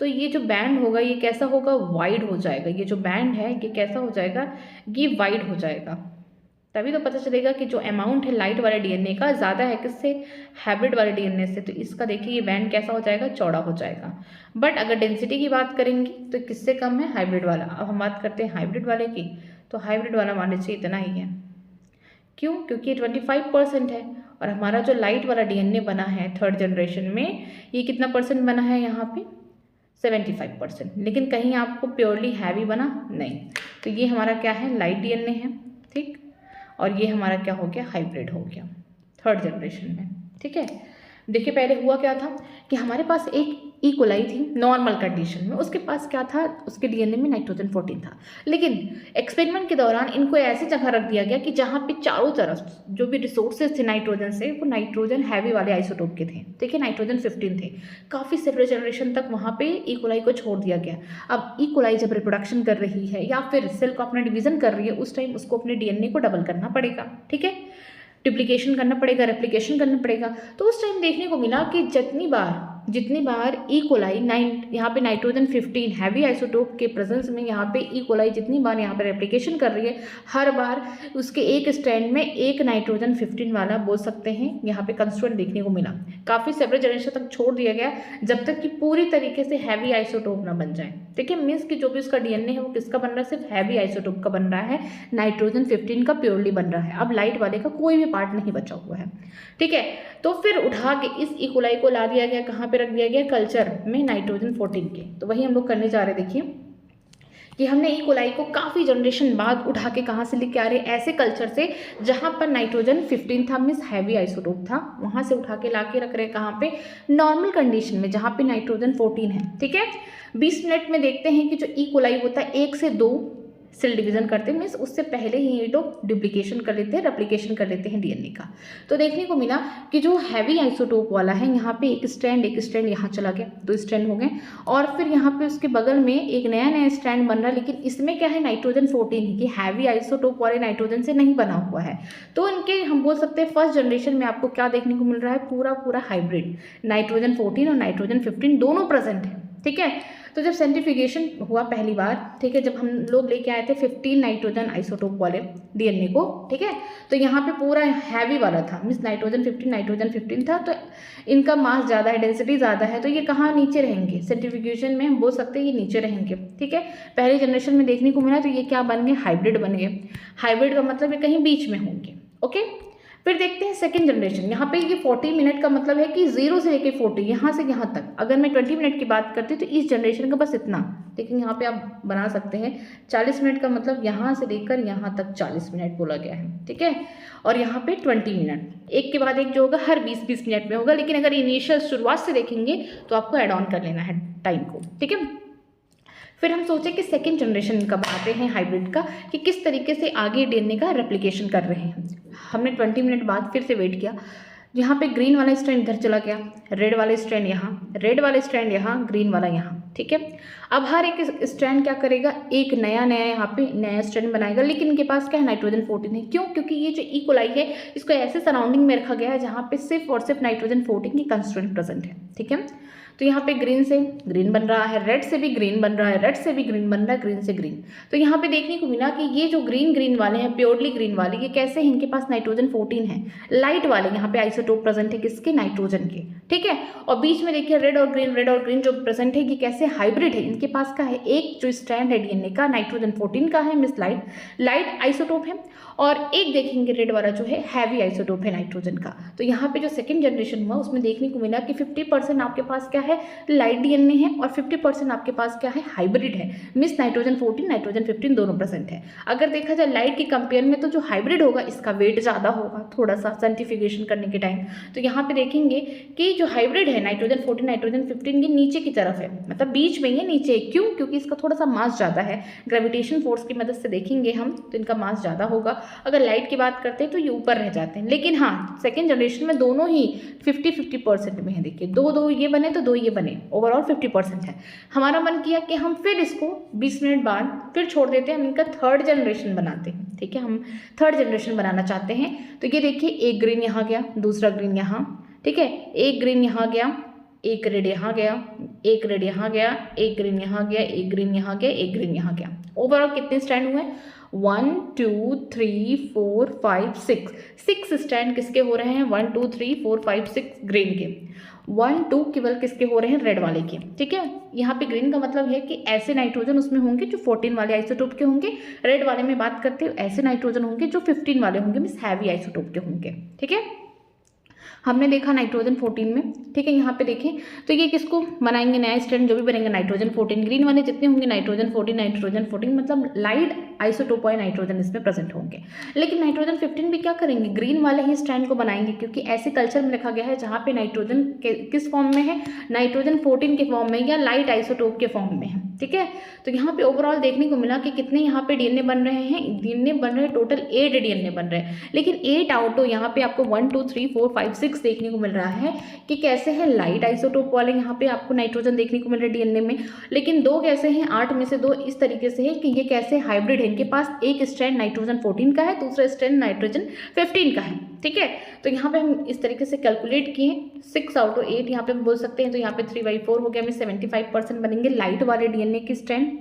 तो ये जो बैंड होगा ये कैसा होगा, वाइड हो जाएगा। ये जो बैंड है ये कैसा हो जाएगा, ये वाइड हो जाएगा। तभी तो पता चलेगा कि जो अमाउंट है लाइट वाले डीएनए का ज़्यादा है किससे, हाइब्रिड वाले डीएनए से। तो इसका देखिए ये बैंड कैसा हो जाएगा, चौड़ा हो जाएगा। बट अगर डेंसिटी की बात करेंगे तो किससे कम है, हाइब्रिड वाला। अब हम बात करते हैं हाइब्रिड वाले की, तो हाइब्रिड वाला मान लीजिए इतना ही है। क्यों, क्योंकि 25% है और हमारा जो लाइट वाला डीएनए बना है थर्ड जनरेशन में ये कितना परसेंट बना है, यहाँ पे 75%। लेकिन कहीं आपको प्योरली हैवी बना नहीं। तो ये हमारा क्या है, लाइट डीएनए है। ठीक, और ये हमारा क्या हो गया, हाइब्रिड हो गया थर्ड जनरेशन में। ठीक है, देखिए पहले हुआ क्या था कि हमारे पास एक ई कोलाई थी नॉर्मल कंडीशन में, उसके पास क्या था, उसके डीएनए में नाइट्रोजन 14 था। लेकिन एक्सपेरिमेंट के दौरान इनको ऐसी जगह रख दिया गया कि जहाँ पे चारों तरफ जो भी रिसोर्सेज थे नाइट्रोजन से, वो नाइट्रोजन हैवी वाले आइसोटोप के थे। ठीक है, नाइट्रोजन 15 थे। काफ़ी सेवरल जनरेशन तक वहाँ पे ई कोलाई को छोड़ दिया गया। अब ई कोलाई जब रिप्रोडक्शन कर रही है या फिर सेल को अपना डिवीजन कर रही है, उस टाइम उसको अपने डीएनए को डबल करना पड़ेगा। ठीक है, डुप्लीकेशन करना पड़ेगा, रेप्लिकेशन करना पड़ेगा। तो उस टाइम देखने को मिला कि जितनी बार जितनी बार ई कोलाई यहाँ पे नाइट्रोजन 15 हैवी आइसोटोप के प्रेजेंस में यहाँ पे ई कोलाई जितनी बार यहाँ पे रेप्लिकेशन कर रही है, हर बार उसके एक स्ट्रैंड में एक नाइट्रोजन 15 वाला बोल सकते हैं यहाँ पे कंस्ट्रुएंट देखने को मिला। काफ़ी सेवरल जनरेशन तक छोड़ दिया गया जब तक कि पूरी तरीके से हैवी आइसोटोप ना बन जाए। ठीक है, मीन्स कि जो भी उसका डीएनए है वो किसका बन रहा है, सिर्फ हैवी आइसोटोप का बन रहा है, नाइट्रोजन 15 का प्योरली बन रहा है। अब लाइट वाले का कोई भी पार्ट नहीं बचा हुआ है। ठीक है, तो फिर उठा के इस ई कोलाई को ला दिया गया, कहाँ पे रख दिया गया, कल्चर में नाइट्रोजन 14 के। तो वही हम लोग करने जा रहे, देखिए कि हमने ई कोलाई को काफ़ी जनरेशन बाद उठा के कहाँ से लेके आ रहे, ऐसे कल्चर से जहाँ पर नाइट्रोजन 15 था, मीन्स हैवी आइसोटोप था, वहाँ से उठा के ला के रख रहे कहाँ पे, नॉर्मल कंडीशन में जहाँ पे नाइट्रोजन 14 है। ठीक है, 20 मिनट में देखते हैं कि जो ई कोलाई होता है 1 से 2 सेल डिवीजन करते हैं, मीन्स उससे पहले ही ये लोग डुप्लीकेशन कर लेते हैं, रेप्लिकेशन कर लेते हैं डीएनए का। तो देखने को मिला कि जो हैवी आइसोटोप वाला है यहाँ पे एक स्ट्रैंड यहाँ चला गया, 2 स्ट्रैंड हो गए, और फिर यहाँ पे उसके बगल में एक नया स्ट्रैंड बन रहा है, लेकिन इसमें क्या है, नाइट्रोजन 14 है कि हैवी आइसोटोप वाले नाइट्रोजन से नहीं बना हुआ है। तो इनके हम बोल सकते हैं फर्स्ट जनरेशन में आपको क्या देखने को मिल रहा है, पूरा हाइब्रिड, नाइट्रोजन 14 और नाइट्रोजन 15 दोनों प्रेजेंट है। ठीक है, तो जब सेंट्रीफ्यूगेशन हुआ पहली बार, ठीक है, जब हम लोग लेके आए थे 15 नाइट्रोजन आइसोटोप वाले डीएनए को, ठीक है, तो यहाँ पे पूरा हैवी वाला था, मीन्स नाइट्रोजन 15 था, तो इनका मास ज़्यादा है, डेंसिटी ज़्यादा है, तो ये कहाँ नीचे रहेंगे, सेंट्रीफ्यूगेशन में हम बोल सकते हैं ये नीचे रहेंगे। ठीक है, पहले जनरेशन में देखने को मिला, तो ये क्या बन गए, हाइब्रिड बन गए। हाइब्रिड का मतलब ये कहीं बीच में होंगे। ओके, फिर देखते हैं सेकेंड जनरेशन। यहाँ पे ये 40 मिनट का मतलब है कि 0 से लेके 40, यहाँ से यहाँ तक। अगर मैं 20 मिनट की बात करती हूँ तो इस जनरेशन का बस इतना, लेकिन यहाँ पे आप बना सकते हैं 40 मिनट का मतलब यहाँ से लेकर यहाँ तक 40 मिनट बोला गया है। ठीक है, और यहाँ पे 20 मिनट, एक के बाद एक जो होगा हर 20-20 मिनट में होगा, लेकिन अगर इनिशियल शुरुआत से देखेंगे तो आपको एड ऑन कर लेना है टाइम को। ठीक है, फिर हम सोचे कि सेकेंड जनरेशन का बनाते हैं हाइब्रिड का, कि किस तरीके से आगे डीएनए का रेप्लिकेशन कर रहे हैं। हमने 20 मिनट बाद फिर से वेट किया, यहाँ पे ग्रीन वाला स्ट्रैंड इधर चला गया, रेड वाला स्ट्रैंड यहाँ, रेड वाला स्ट्रैंड यहाँ, ग्रीन वाला यहाँ। ठीक है, अब हर एक स्ट्रैंड क्या करेगा, एक नया यहाँ पे नया स्ट्रैंड बनाएगा, लेकिन इनके पास क्या है, नाइट्रोजन 14 है। क्यों? क्योंकि ये जो ई कोलाई है इसको ऐसे सराउंडिंग में रखा गया है जहाँ पे सिर्फ और सिर्फ नाइट्रोजन 14 की कंस्ट्रेंट प्रेजेंट है। ठीक है, तो यहाँ पे ग्रीन से ग्रीन बन रहा है, रेड से भी ग्रीन बन रहा है, रेड से भी ग्रीन बन रहा है, ग्रीन से ग्रीन। तो यहाँ पे देखने को मिला कि ये जो ग्रीन वाले हैं, प्योरली ग्रीन वाले, ये कैसे हैं, इनके पास नाइट्रोजन 14 है। लाइट वाले यहाँ पे आइसोटोप प्रेजेंट है किसके, नाइट्रोजन के। ठीक है, और बीच में देखिए रेड और ग्रीन जो प्रेजेंट है, ये कैसे हाइब्रिड है। इनके पास का है एक जो स्ट्रैंड है डीएनए का नाइट्रोजन 14 का है, मिस लाइट आइसोटोप है, और एक देखेंगे रेड वाला जो है हैवी आइसोटोप है नाइट्रोजन का। तो यहाँ पे जो सेकंड जनरेशन हुआ उसमें देखने को मिला कि 50% आपके पास क्या है, लाइट डीएनए है, और 50% आपके पास क्या है, हाइब्रिड है, मिस नाइट्रोजन 14 नाइट्रोजन 15 दोनों प्रेजेंट है। अगर देखा जाए लाइट की कंपेयर में तो जो हाइब्रिड होगा इसका वेट ज़्यादा होगा थोड़ा सा सेंट्रीफ्यूगेशन करने के टाइम। तो यहाँ पे देखेंगे कि जो हाइब्रिड है नाइट्रोजन 14 नाइट्रोजन 15 ये नीचे की तरफ है, मतलब बीच में ये नीचे। क्यों? क्योंकि इसका थोड़ा सा मास ज़्यादा है, ग्रेविटेशन फोर्स की मदद से देखेंगे हम तो इनका मास ज़्यादा होगा। अगर लाइट की बात करते हैं तो ये ऊपर रह जाते हैं, लेकिन हाँ सेकेंड जनरेशन में दोनों ही 50-50% में है। देखिए दो ये बने तो दो ये बने, ओवरऑल 50% है। हमारा मन किया कि हम फिर इसको 20 मिनट बाद फिर छोड़ देते हैं, हम इनका थर्ड जनरेशन बनाते हैं। ठीक है, हम थर्ड जनरेशन बनाना चाहते हैं। तो ये देखिए एक ग्रीन यहाँ गया, दूसरा ग्रीन यहाँ, ठीक है, एक ग्रीन यहाँ गया, एक रेड यहाँ गया, एक रेड यहाँ गया, एक ग्रीन यहाँ गया, एक ग्रीन यहाँ गया, एक ग्रीन यहाँ गया। ओवरऑल कितने स्टैंड हुए, 1 2 3 4 5 6 स्टैंड किसके हो रहे हैं, 1 2 3 4 5 6 ग्रीन के, 1 2 केवल किसके हो रहे हैं, रेड वाले के। ठीक है, यहाँ पे ग्रीन का मतलब है कि ऐसे नाइट्रोजन उसमें होंगे जो 14 वाले आइसोटोप के होंगे। रेड वाले में बात करते हैं ऐसे नाइट्रोजन होंगे जो 15 वाले होंगे, मींस हैवी आइसोटोप के होंगे। ठीक है, हमने देखा नाइट्रोजन 14 में। ठीक है, यहाँ पे देखें तो ये किसको बनाएंगे, नया स्ट्रैंड जो भी बनेंगे नाइट्रोजन 14, ग्रीन वाले जितने होंगे नाइट्रोजन 14 मतलब लाइट आइसोटोप वाले नाइट्रोजन इसमें प्रेजेंट होंगे। लेकिन नाइट्रोजन 15 भी क्या करेंगे, ग्रीन वाले ही स्ट्रैंड को बनाएंगे, क्योंकि ऐसे कल्चर में रखा गया है जहाँ पे नाइट्रोजन किस फॉर्म में है, नाइट्रोजन 14 के फॉर्म में या लाइट आइसोटोप के फॉर्म में है। ठीक है, तो यहाँ पे ओवरऑल देखने को मिला कि कितने यहाँ पे डीएनए बन रहे हैं, डीएनए बन रहे हैं टोटल 8 डीएनए बन रहे हैं, लेकिन 8 आउट ऑफ यहाँ पे आपको 1 2 3 4 5 6 देखने को मिल रहा है कि कैसे है लाइट आइसोटोप वाले यहाँ पे आपको नाइट्रोजन देखने को मिल रहा है डीएनए में। लेकिन 2 कैसे हैं, 8 में से 2 इस तरीके से है कि ये कैसे हाइब्रिड है, इनके पास एक स्ट्रैंड नाइट्रोजन 14 का है, दूसरा स्ट्रैंड नाइट्रोजन 15 का है। ठीक है। तो यहाँ पे हम इस तरीके से कैलकुलेट किए 6 आउट ऑफ 8 यहाँ पे हम बोल सकते हैं। तो यहाँ पे 3/4 हो गया, हमें 75% बनेंगे लाइट वाले डीएनए की स्ट्रैंड।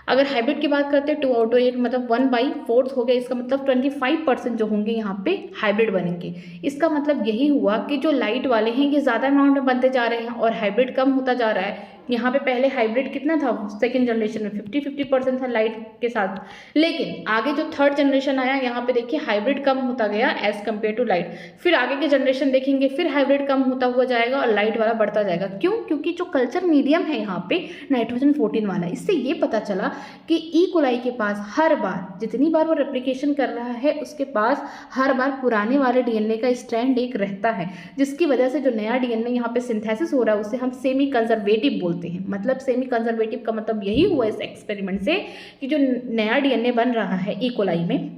अगर हाइब्रिड की बात करते हैं 2 आउट ऑफ 8 मतलब 1/4 हो गया, इसका मतलब 25% जो होंगे यहाँ पे हाइब्रिड बनेंगे। इसका मतलब यही हुआ कि जो लाइट वाले हैं ये ज़्यादा अमाउंट में बनते जा रहे हैं और हाइब्रिड कम होता जा रहा है। यहाँ पे पहले हाइब्रिड कितना था सेकेंड जनरेशन में 50-50% था लाइट के साथ, लेकिन आगे जो थर्ड जनरेशन आया यहाँ पे देखिए हाइब्रिड कम होता गया एज कम्पेयर टू लाइट। फिर आगे के जनरेशन देखेंगे फिर हाइब्रिड कम होता हुआ जाएगा और लाइट वाला बढ़ता जाएगा। क्यों? क्योंकि जो कल्चर मीडियम है यहाँ पे नाइट्रोजन 14 वाला, इससे ये पता चला कि ई कोलाई के पास हर बार जितनी बार वो रेप्लिकेशन कर रहा है उसके पास हर बार पुराने वाले डीएनए का स्ट्रैंड एक रहता है, जिसकी वजह से जो नया डीएनए यहाँ पे सिंथेसिस हो रहा है उसे हम सेमी कंजर्वेटिव बोलते हैं। मतलब सेमी कंजर्वेटिव का मतलब यही हुआ इस एक्सपेरिमेंट से कि जो नया डीएनए बन रहा है ई कोलाई में,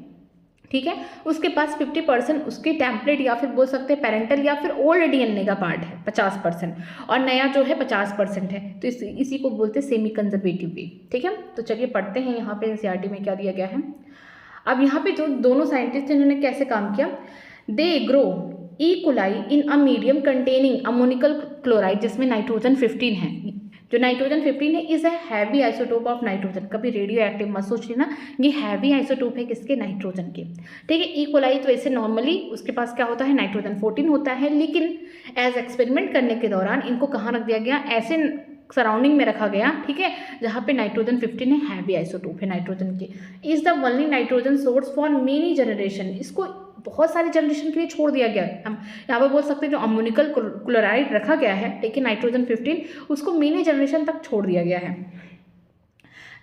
ठीक है, उसके पास 50% उसके टेम्पलेट या फिर बोल सकते हैं पेरेंटल या फिर ओल्ड डीएनए का पार्ट है 50% और नया जो है 50% है। तो इसी को बोलते हैं सेमी कंजर्वेटिव वे। ठीक है, तो चलिए पढ़ते हैं यहाँ पे एनसीईआरटी में क्या दिया गया है। अब यहाँ पे जो दोनों साइंटिस्ट इन्होंने कैसे काम किया, they grow E coli in a medium containing ammoniacal chloride जिसमें नाइट्रोजन 15 है। जो नाइट्रोजन 15 है is a heavy isotope of nitrogen. कभी रेडियो एक्टिव मत सोच लेना, ये हैवी आइसोटोप है किसके, नाइट्रोजन के। ठीक है, ई कोलाई तो ऐसे नॉर्मली उसके पास क्या होता है नाइट्रोजन 14 होता है, लेकिन एज एक्सपेरिमेंट करने के दौरान इनको कहाँ रख दिया गया, ऐसे सराउंडिंग में रखा गया, ठीक है, जहाँ पे नाइट्रोजन 15 है, हैवी आइसोटोप है नाइट्रोजन के। Is the only nitrogen source for many generation. इसको बहुत सारे जनरेशन के लिए छोड़ दिया गया। हम यहाँ पर बोल सकते हैं जो अमोनिकल क्लोराइड रखा गया है लेकिन नाइट्रोजन 15 उसको मेनी जनरेशन तक छोड़ दिया गया है।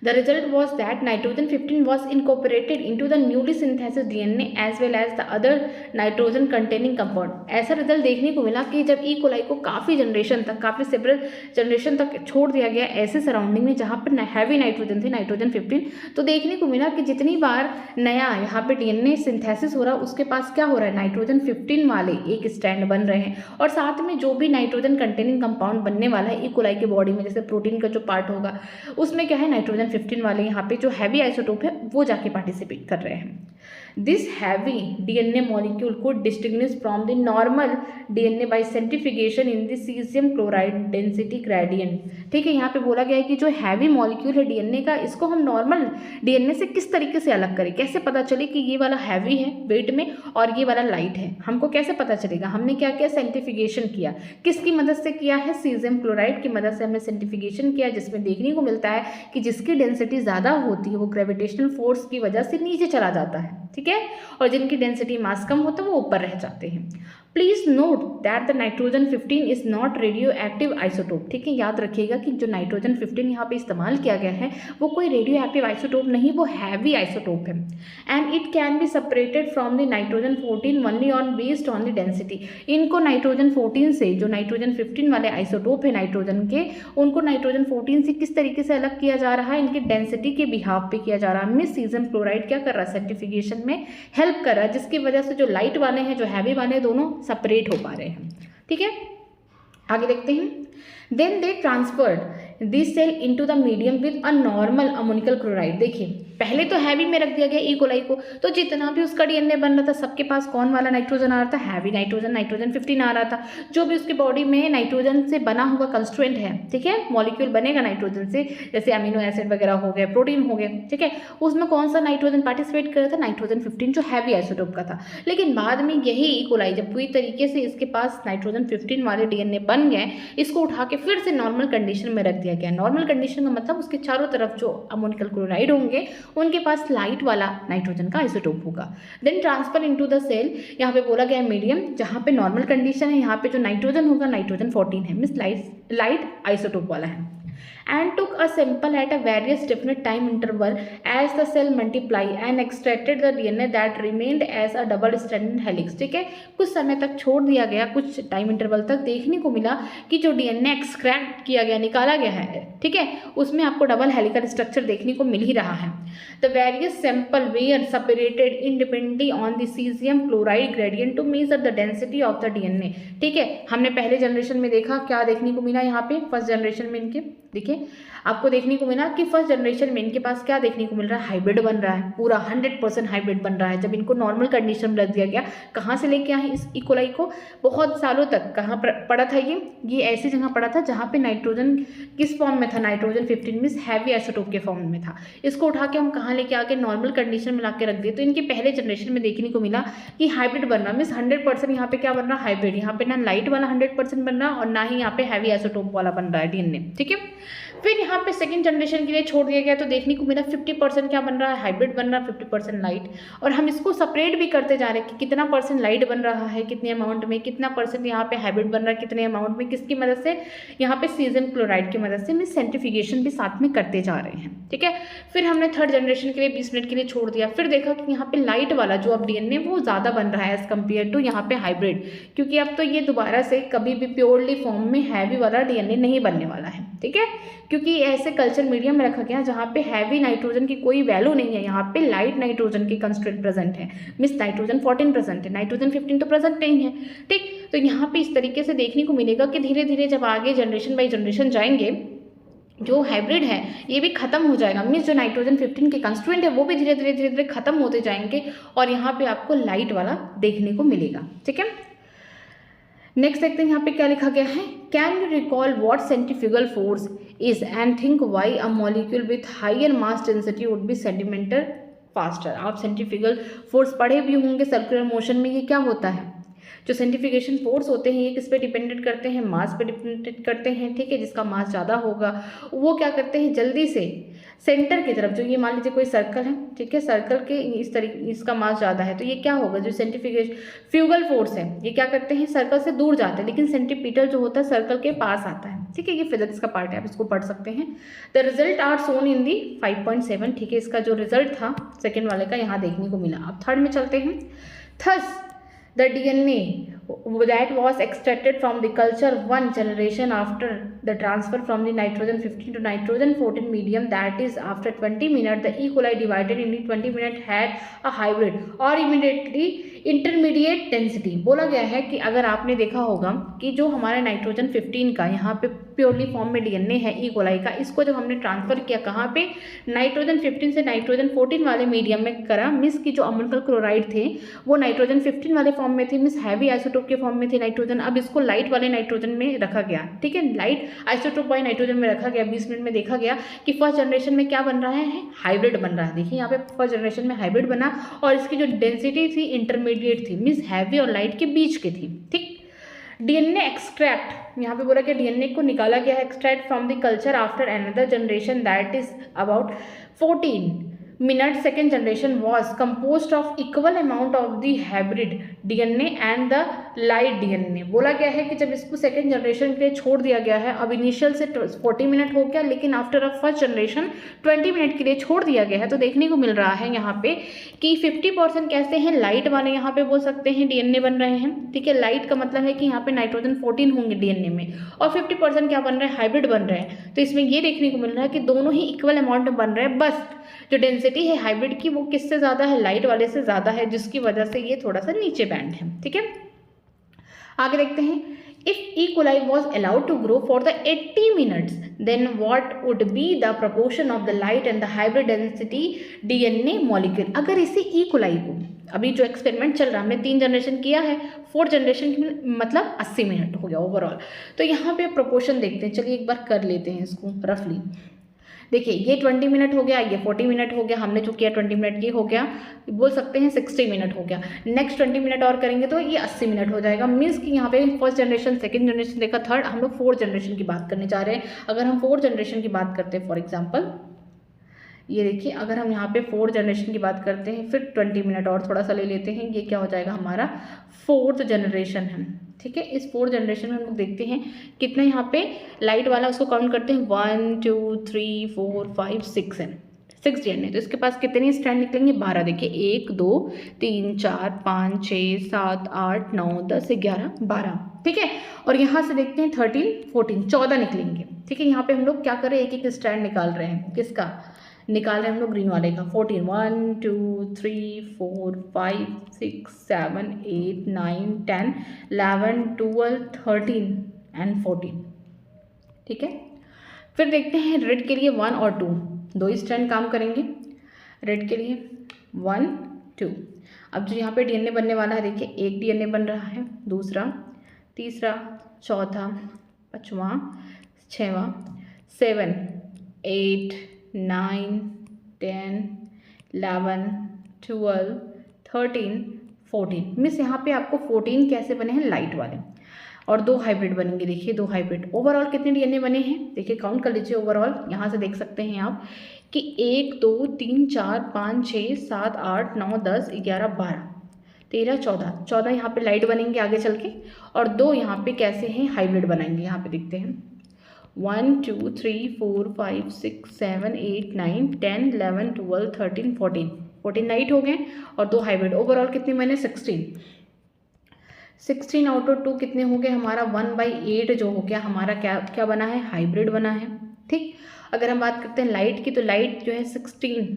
The result was that nitrogen 15 was incorporated into the newly synthesized DNA as well as the other nitrogen containing compound। ऐसा रिजल्ट देखने को मिला कि जब ई कोलाई को काफ़ी जनरेशन तक, काफ़ी सेवरल जनरेशन तक छोड़ दिया गया ऐसे सराउंडिंग में जहाँ पर हैवी नाइट्रोजन थे, नाइट्रोजन 15, तो देखने को मिला कि जितनी बार नया यहाँ पे डीएनए सिंथेसिस हो रहा है उसके पास क्या हो रहा है, नाइट्रोजन 15 वाले एक स्टैंड बन रहे हैं और साथ में जो भी नाइट्रोजन कंटेनिंग कंपाउंड बनने वाला है ई कोलाई के बॉडी में, जैसे प्रोटीन का जो पार्ट होगा उसमें क्या है नाइट्रोजन 15 वाले यहाँ पे जो हैवी आइसोटोप है वो जाके पार्टिसिपेट कर रहे हैं। दिस हैवी डीएनए मॉलिक्यूल को distinguish from the normal DNA by centrifugation in the caesium chloride density gradient. ठीक है, यहाँ पे बोला गया है कि जो हैवी मॉलिक्यूल है डीएनए का, इसको हम नॉर्मल डीएनए से किस तरीके से अलग करें, कैसे पता चले कि ये वाला हैवी है वेट में और ये वाला लाइट है, हमको कैसे पता चलेगा। हमने क्या किया, सेंट्रीफ्यूगेशन किया। किसकी मदद से किया है, सीजियम क्लोराइड की मदद से हमने सेंट्रीफ्यूगेशन किया, जिसमें देखने को मिलता है कि जिसकी डेंसिटी ज़्यादा होती है वो ग्रेविटेशनल फोर्स की वजह से नीचे चला जाता है, ठीक है, और जिनकी डेंसिटी मास कम होता है वो ऊपर रह जाते हैं। Please note that the nitrogen 15 is not radio active isotope. ठीक है, याद रखिएगा कि जो नाइट्रोजन 15 यहाँ पे इस्तेमाल किया गया है वो कोई रेडियो एक्टिव आइसोटोप नहीं, वो हैवी आइसोटोप है। And it can be separated from the nitrogen 14 only on based on the density. इनको नाइट्रोजन 14 से, जो नाइट्रोजन 15 वाले आइसोटोप है नाइट्रोजन के, उनको नाइट्रोजन 14 से किस तरीके से अलग किया जा रहा है, इनके डेंसिटी के बिहाव पे किया जा रहा है। मिस सीजियम क्लोराइड क्या कर रहा है, सेंट्रीफ्यूगेशन में हेल्प कर रहा है, जिसकी वजह से जो लाइट वाले हैं, जो हैवी वाले हैं, दोनों सेपरेट हो पा रहे हैं। ठीक है, आगे देखते हैं। Then they transferred this cell into the medium with a normal ammoniacal chloride. देखिए, पहले तो हैवी में रख दिया गया ई कोलाई को, तो जितना भी उसका डीएनए बन रहा था सबके पास कौन वाला नाइट्रोजन आ रहा था, हैवी नाइट्रोजन, नाइट्रोजन 15 आ रहा था। जो भी उसके बॉडी में नाइट्रोजन से बना हुआ कंस्टिट्यूएंट है, ठीक है, मॉलिक्यूल बनेगा नाइट्रोजन से, जैसे अमीनो एसिड वगैरह हो गए, प्रोटीन हो गए, ठीक है, उसमें कौन सा नाइट्रोजन पार्टिसिपेट कर रहा था, नाइट्रोजन 15 जो हैवी आइसोटोप का था। लेकिन बाद में यही ई कोलाई जब पूरी तरीके से इसके पास नाइट्रोजन 15 वाले डीएनए बन गए, इसको उठा के फिर से नॉर्मल कंडीशन में रख दिया गया। नॉर्मल कंडीशन का मतलब उसके चारों तरफ जो अमोनिकल क्लोराइड होंगे उनके पास लाइट वाला नाइट्रोजन का आइसोटोप होगा। Then transfer into the cell, यहाँ पे बोला गया मीडियम, जहाँ पे नॉर्मल कंडीशन है, यहाँ पे जो नाइट्रोजन होगा नाइट्रोजन 14 है, मीन्स लाइट आइसोटोप वाला है। And took a sample at a various definite time interval as the cell multiply and extracted the DNA that remained as a double stranded helix। ठीक है, कुछ समय तक छोड़ दिया गया, कुछ टाइम इंटरवल तक देखने को मिला कि जो डीएनए एक्सट्रैक्ट किया गया, निकाला गया है, ठीक है, उसमें आपको डबल हेलिकल स्ट्रक्चर देखने को मिल ही रहा है। The various sample were separated independently on the caesium chloride gradient to measure the density of the DNA. ठीक है, हमने पहले जनरेशन में देखा, क्या देखने को मिला यहाँ पे फर्स्ट जनरेशन में इनके, देखिए आपको देखने को मिला कि फर्स्ट जनरेशन में इनके पास क्या देखने को मिल रहा है, हाइब्रिड बन रहा है, पूरा 100% हाइब्रिड बन रहा है। जब इनको नॉर्मल कंडीशन में रख दिया गया, कहाँ से लेके आए इस इकोलाई को, बहुत सालों तक कहाँ पड़ा था, ये ऐसी जगह पड़ा था जहाँ पे नाइट्रोजन किस फॉर्म में था, नाइट्रोजन 15 मीन्स हैवी आइसोटोप के फॉर्म में था। इसको उठा के हम कहाँ लेके आके नॉर्मल कंडीशन में ला के रख दिए, तो इनके पहले जनरेशन में देखने को मिला कि हाइब्रिड बन रहा, मीन्स 100% यहाँ पे क्या बन रहा, हाइब्रिड। यहाँ पे ना लाइट वाला 100% बन रहा और ना ही यहाँ पे हैवी आइसोटोप वाला बन रहा है डीएनए, ठीक है। फिर यहाँ पे सेकंड जनरेशन के लिए छोड़ दिया गया, तो देखने को मिला 50% क्या बन रहा है, हाइब्रिड बन रहा है, 50% लाइट। और हम इसको सेपरेट भी करते जा रहे हैं कि कितना परसेंट लाइट बन रहा है, कितने अमाउंट में, कितना परसेंट यहाँ पे हाइब्रिड बन रहा है, कितने अमाउंट में, किसकी मदद से, यहाँ पे सीजन क्लोराइड की मदद से। हम सेंट्रीफ्यूगेशन भी साथ में करते जा रहे हैं, ठीक है। फिर हमने थर्ड जनरेशन के लिए 20 मिनट के लिए छोड़ दिया। फिर देखा कि यहाँ पे लाइट वाला जो अब डीएनए वो ज़्यादा बन रहा है एज कम्पेयर टू यहाँ पे हाइब्रिड, क्योंकि अब तो ये दोबारा से कभी भी प्योरली फॉर्म में हैवी वाला डीएनए नहीं बनने वाला है, ठीक है, क्योंकि ऐसे कल्चर मीडियम में रखा गया जहाँ पे हैवी नाइट्रोजन की कोई वैल्यू नहीं है, यहाँ पे लाइट नाइट्रोजन की कंस्ट्रेंट प्रेजेंट है, मिस नाइट्रोजन 14 प्रेजेंट है, नाइट्रोजन 15 तो प्रेजेंट नहीं है, ठीक। तो यहाँ पे इस तरीके से देखने को मिलेगा कि धीरे धीरे जब आगे जनरेशन बाई जनरेशन जाएंगे, जो हाइब्रिड है ये भी खत्म हो जाएगा, मीन्स जो नाइट्रोजन 15 के कंस्ट्रेंट है वो भी धीरे धीरे खत्म होते जाएंगे और यहाँ पे आपको लाइट वाला देखने को मिलेगा, ठीक है। नेक्स्ट देखते हैं यहाँ पे क्या लिखा गया है, can you recall what centrifugal force is and think why a molecule with higher mass density would be sedimented faster. आप सेंट्रीफ्यूगल फोर्स पढ़े भी होंगे, सर्कुलर मोशन में ये क्या होता है, जो सेंट्रीफ्यूगेशन फोर्स होते हैं ये किस पे डिपेंडेंट करते हैं, मास पे डिपेंडेंट करते हैं, ठीक है। जिसका मास ज़्यादा होगा वो क्या करते हैं, जल्दी से सेंटर की तरफ, जो ये मान लीजिए कोई सर्कल है, ठीक है, सर्कल के इस तरीके इसका मास ज़्यादा है, तो ये क्या होगा, जो सेंट्रीफ्यूगल फोर्स है ये क्या करते हैं, सर्कल से दूर जाते हैं, लेकिन सेंट्रीपिटल जो होता है सर्कल के पास आता है, ठीक है। ये फिजिक्स का पार्ट है, आप इसको पढ़ सकते हैं। द रिजल्ट आर सोन इन दी 5.7, ठीक है। इसका जो रिजल्ट था सेकेंड वाले का यहाँ देखने को मिला। अब थर्ड में चलते हैं। Thus the DNA that was extracted from the culture one generation after the transfer from the nitrogen 15 to nitrogen 14 medium, that is after 20 minutes the E. coli divided into 20 minutes had a hybrid or immediately intermediate density। बोला गया है कि अगर आपने देखा होगा कि जो हमारा नाइट्रोजन 15 का यहाँ पे प्योरली फॉर्म में डीएनए है ई कोलाई का, इसको जब हमने ट्रांसफर किया कहाँ पे, नाइट्रोजन 15 से नाइट्रोजन 14 वाले मीडियम में करा, मिस की जो अमोनियम क्लोराइड थे वो नाइट्रोजन 15 वाले फॉर्म में थे, मिस हैवी आइसोटोप के फॉर्म में थे नाइट्रोजन। अब इसको लाइट वाले नाइट्रोजन में रखा गया, ठीक है, लाइट आइसोटोप वाले नाइट्रोजन में रखा गया। 20 मिनट में देखा गया कि फर्स्ट जनरेशन में क्या बन रहा है, हाइब्रिड बन रहा है। देखिए यहाँ पे फर्स्ट जनरेशन में हाइब्रिड बना और इसकी जो डेंसिटी थी इंटरमीडिएट थी, मीन्स हैवी और लाइट के बीच की थी, ठीक। डीएनए एक्सट्रैक्ट, यहाँ पे बोला कि डीएनए को निकाला गया है extract from the culture after another generation that is about 14 minute second generation was composed of equal amount of the hybrid DNA and the light DNA। बोला गया है कि जब इसको सेकेंड जनरेशन के लिए छोड़ दिया गया है, अब इनिशियल से 40 मिनट हो गया, लेकिन after a first generation 20 minute के लिए छोड़ दिया गया है, तो देखने को मिल रहा है यहाँ पे कि 50% कैसे हैं, लाइट वाले यहाँ पे बोल सकते हैं डीएनए बन रहे हैं, ठीक है। लाइट का मतलब है कि यहाँ पे नाइट्रोजन 14 होंगे डीएनए में और 50% क्या बन रहे हैं, हाइब्रिड बन रहे हैं। तो इसमें ये देखने को मिल रहा है कि दोनों ही इक्वल अमाउंट में बन रहे हैं, बस जो डेंसिटी है हाइब्रिड की वो किससे ज़्यादा है, लाइट वाले से ज़्यादा है, जिसकी वजह से ये थोड़ा सा नीचे बैंड है, ठीक है। आगे देखते हैं, if E coli was allowed to grow for the 80 minutes then what would be the proportion of the light and the hybrid density DNA molecule. अगर इसी ई कोलाई को, अभी जो एक्सपेरिमेंट चल रहा है, हमने 3 जनरेशन किया है, 4th जनरेशन की मतलब 80 मिनट हो गया ओवरऑल, तो यहाँ पे प्रोपोर्शन देखते हैं। चलिए एक बार कर लेते हैं इसको रफली। देखिए ये 20 मिनट हो गया, ये 40 मिनट हो गया, हमने जो किया 20 मिनट ये हो गया, बोल सकते हैं 60 मिनट हो गया। नेक्स्ट 20 मिनट और करेंगे तो ये 80 मिनट हो जाएगा। मीन्स कि यहाँ पे फर्स्ट जनरेशन, सेकंड जनरेशन देखा, थर्ड, हम लोग 4th जनरेशन की बात करने जा रहे हैं। अगर हम 4th जनरेशन की बात करते हैं, फॉर एग्जाम्पल ये देखिए, अगर हम यहाँ पे 4th जनरेशन की बात करते हैं, फिर 20 मिनट और थोड़ा सा ले लेते हैं, ये क्या हो जाएगा, हमारा 4th जनरेशन है, ठीक है। इस 4th जनरेशन में हम लोग देखते हैं कितना यहाँ पे लाइट वाला, उसको काउंट करते हैं 1 2 3 4 5 6 है, 6 डीएनए। तो इसके पास कितने स्ट्रैंड निकलेंगे, 12। देखिए 1 2 3 4 5 6 7 8 9 10 11 12, ठीक है। और यहाँ से देखते हैं 13 14 14 निकलेंगे, ठीक है। यहाँ पे हम लोग क्या कर रहे हैं, एक एक स्ट्रैंड निकाल रहे हैं, किसका निकाल रहे हैं हम लोग, ग्रीन वाले का। 14 1 2 3 4 5 6 7 8 9 10 11 12 13 एंड 14, ठीक है। फिर देखते हैं रेड के लिए 1 और 2, दो स्ट्रैंड काम करेंगे रेड के लिए 1 2। अब जो यहाँ पे डीएनए बनने वाला है देखिए, एक डीएनए बन रहा है, दूसरा, तीसरा, चौथा, पाँचवा, छठवां, 7 8 9 10 11 12 13 14। मिस यहाँ पे आपको 14 कैसे बने हैं, लाइट वाले, और दो हाइब्रिड बनेंगे। देखिए दो हाइब्रिड। ओवरऑल कितने डीएनए बने हैं, देखिए काउंट कर लीजिए। ओवरऑल यहाँ से देख सकते हैं आप कि 1 2 3 4 5 6 7 8 9 10 11 12 13 14 यहाँ पे लाइट बनेंगे आगे चल के, और दो यहाँ पे कैसे हैं, हाइब्रिड बनाएंगे। यहाँ पे देखते हैं 1 2 3 4 5 6 7 8 9 10 11 12 13 14 लाइट हो गए और दो हाइब्रिड। ओवरऑल कितने बने, 16 आउट ऑफ 2 कितने हो गए हमारा, 1/8 जो हो गया हमारा क्या बना है, हाइब्रिड बना है। ठीक, अगर हम बात करते हैं लाइट की, तो लाइट जो है 16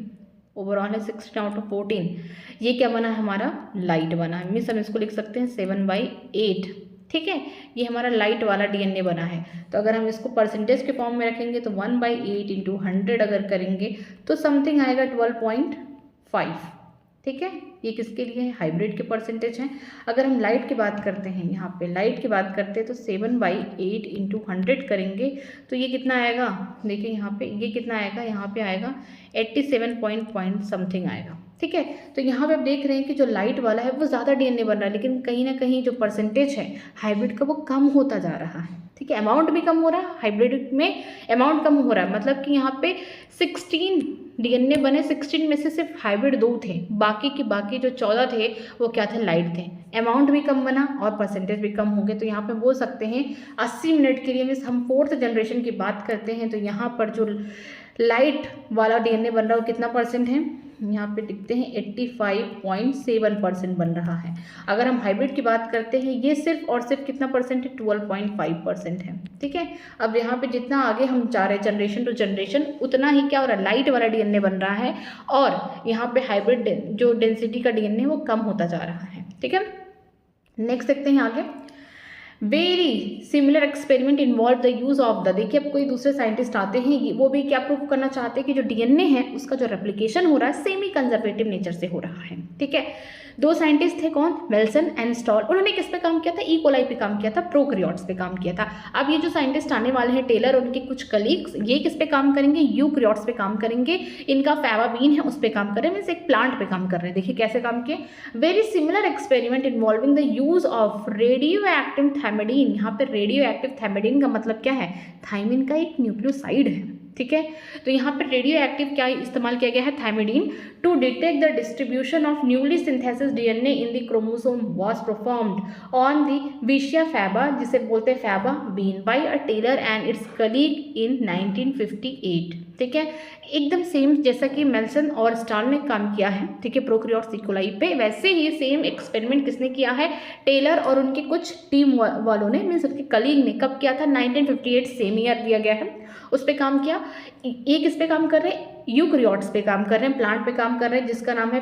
ओवरऑल है, 16 आउट ऑफ 14 ये क्या बना है हमारा, लाइट बना है। मिस हम इसको लिख सकते हैं 7/8। ठीक है, ये हमारा लाइट वाला डीएनए बना है। तो अगर हम इसको परसेंटेज के फॉर्म में रखेंगे तो 1/8 इंटू 100 अगर करेंगे तो समथिंग आएगा 12.5। ठीक है, ये किसके लिए है, हाइब्रिड के परसेंटेज हैं। अगर हम लाइट की बात करते हैं, यहाँ पे लाइट की बात करते हैं तो 7/8 इंटू 100 करेंगे तो ये कितना आएगा, देखिए यहाँ पे ये कितना आएगा, यहाँ पे आएगा 87 पॉइंट समथिंग आएगा। ठीक है, तो यहाँ पे आप देख रहे हैं कि जो लाइट वाला है वो ज़्यादा डीएनए बन रहा है, लेकिन कहीं ना कहीं जो परसेंटेज है हाइब्रिड का वो कम होता जा रहा है। ठीक है, अमाउंट भी कम हो रहा है, हाइब्रिड में अमाउंट कम हो रहा है, मतलब कि यहाँ पे 16 डीएनए बने, 16 में से सिर्फ हाइब्रिड 2 थे, बाकी जो 14 थे वो क्या थे, लाइट थे। अमाउंट भी कम बना और परसेंटेज भी कम हो गए। तो यहाँ पे बोल सकते हैं 80 मिनट के लिए, मीन्स हम 4th जनरेशन की बात करते हैं तो यहाँ पर जो लाइट वाला डीएनए बन रहा है वो कितना परसेंट है, यहाँ पे लिखते हैं 85.7% बन रहा है। अगर हम हाइब्रिड की बात करते हैं ये सिर्फ और सिर्फ कितना परसेंट है, 12.5% है। ठीक है, अब यहाँ पे जितना आगे हम जा रहे हैं जनरेशन टू जनरेशन उतना ही क्या हो रहा है, लाइट वाला डीएनए बन रहा है और यहाँ पे हाइब्रिड जो डेंसिटी का डीएनए वो कम होता जा रहा है। ठीक है, नेक्स्ट देखते हैं आगे। Very similar experiment involve the use of the, देखिए अब कोई दूसरे साइंटिस्ट आते हैं, वो भी क्या प्रूव करना चाहते हैं कि जो डीएनए है उसका जो रेप्लिकेशन हो रहा है सेमी कंजर्वेटिव नेचर से हो रहा है। ठीक है, दो साइंटिस्ट थे कौन, वेल्सन एंड स्टॉल। उन्होंने किस पे काम किया था, ई कोलाई पे काम किया था, प्रोकैरियोट्स पे काम किया था। अब ये जो साइंटिस्ट आने वाले हैं टेलर और उनके कुछ कलीग्स, ये किस पे काम करेंगे, यूकैरियोट्स पे काम करेंगे। इनका फैबाबीन है उस पे काम कर रहे हैं, मीन्स एक प्लांट पे काम कर रहे हैं। देखिए कैसे काम किए, very similar experiment involving the use of radioactive thymidine. यहाँ पे रेडियो एक्टिव थायमिडीन का मतलब क्या है, थायमिन का एक न्यूक्लियोसाइड है। ठीक है, तो यहाँ पे रेडियो एक्टिव क्या इस्तेमाल किया गया है, thymidine, to detect the distribution of newly synthesis DNA in the chromosome was performed on the Vicia faba, जिसे बोलते हैं faba bean, by a Taylor and its colleague in 1958। ठीक है, एकदम सेम जैसा कि मेल्सन और स्टाल ने काम किया है, ठीक है, प्रोकैरियोट्स ई कोलाई पे, वैसे ही सेम एक्सपेरिमेंट किसने किया है, टेलर और उनके कुछ टीम वालों ने, मीन्स उनके कलीग ने। कब किया था, 1958, सेम ईयर दिया गया है, उस पर काम किया। ये किस पे काम कर रहे हैं, यूकैरियोट्स पे काम कर रहे हैं, प्लांट पे काम कर रहे हैं जिसका नाम है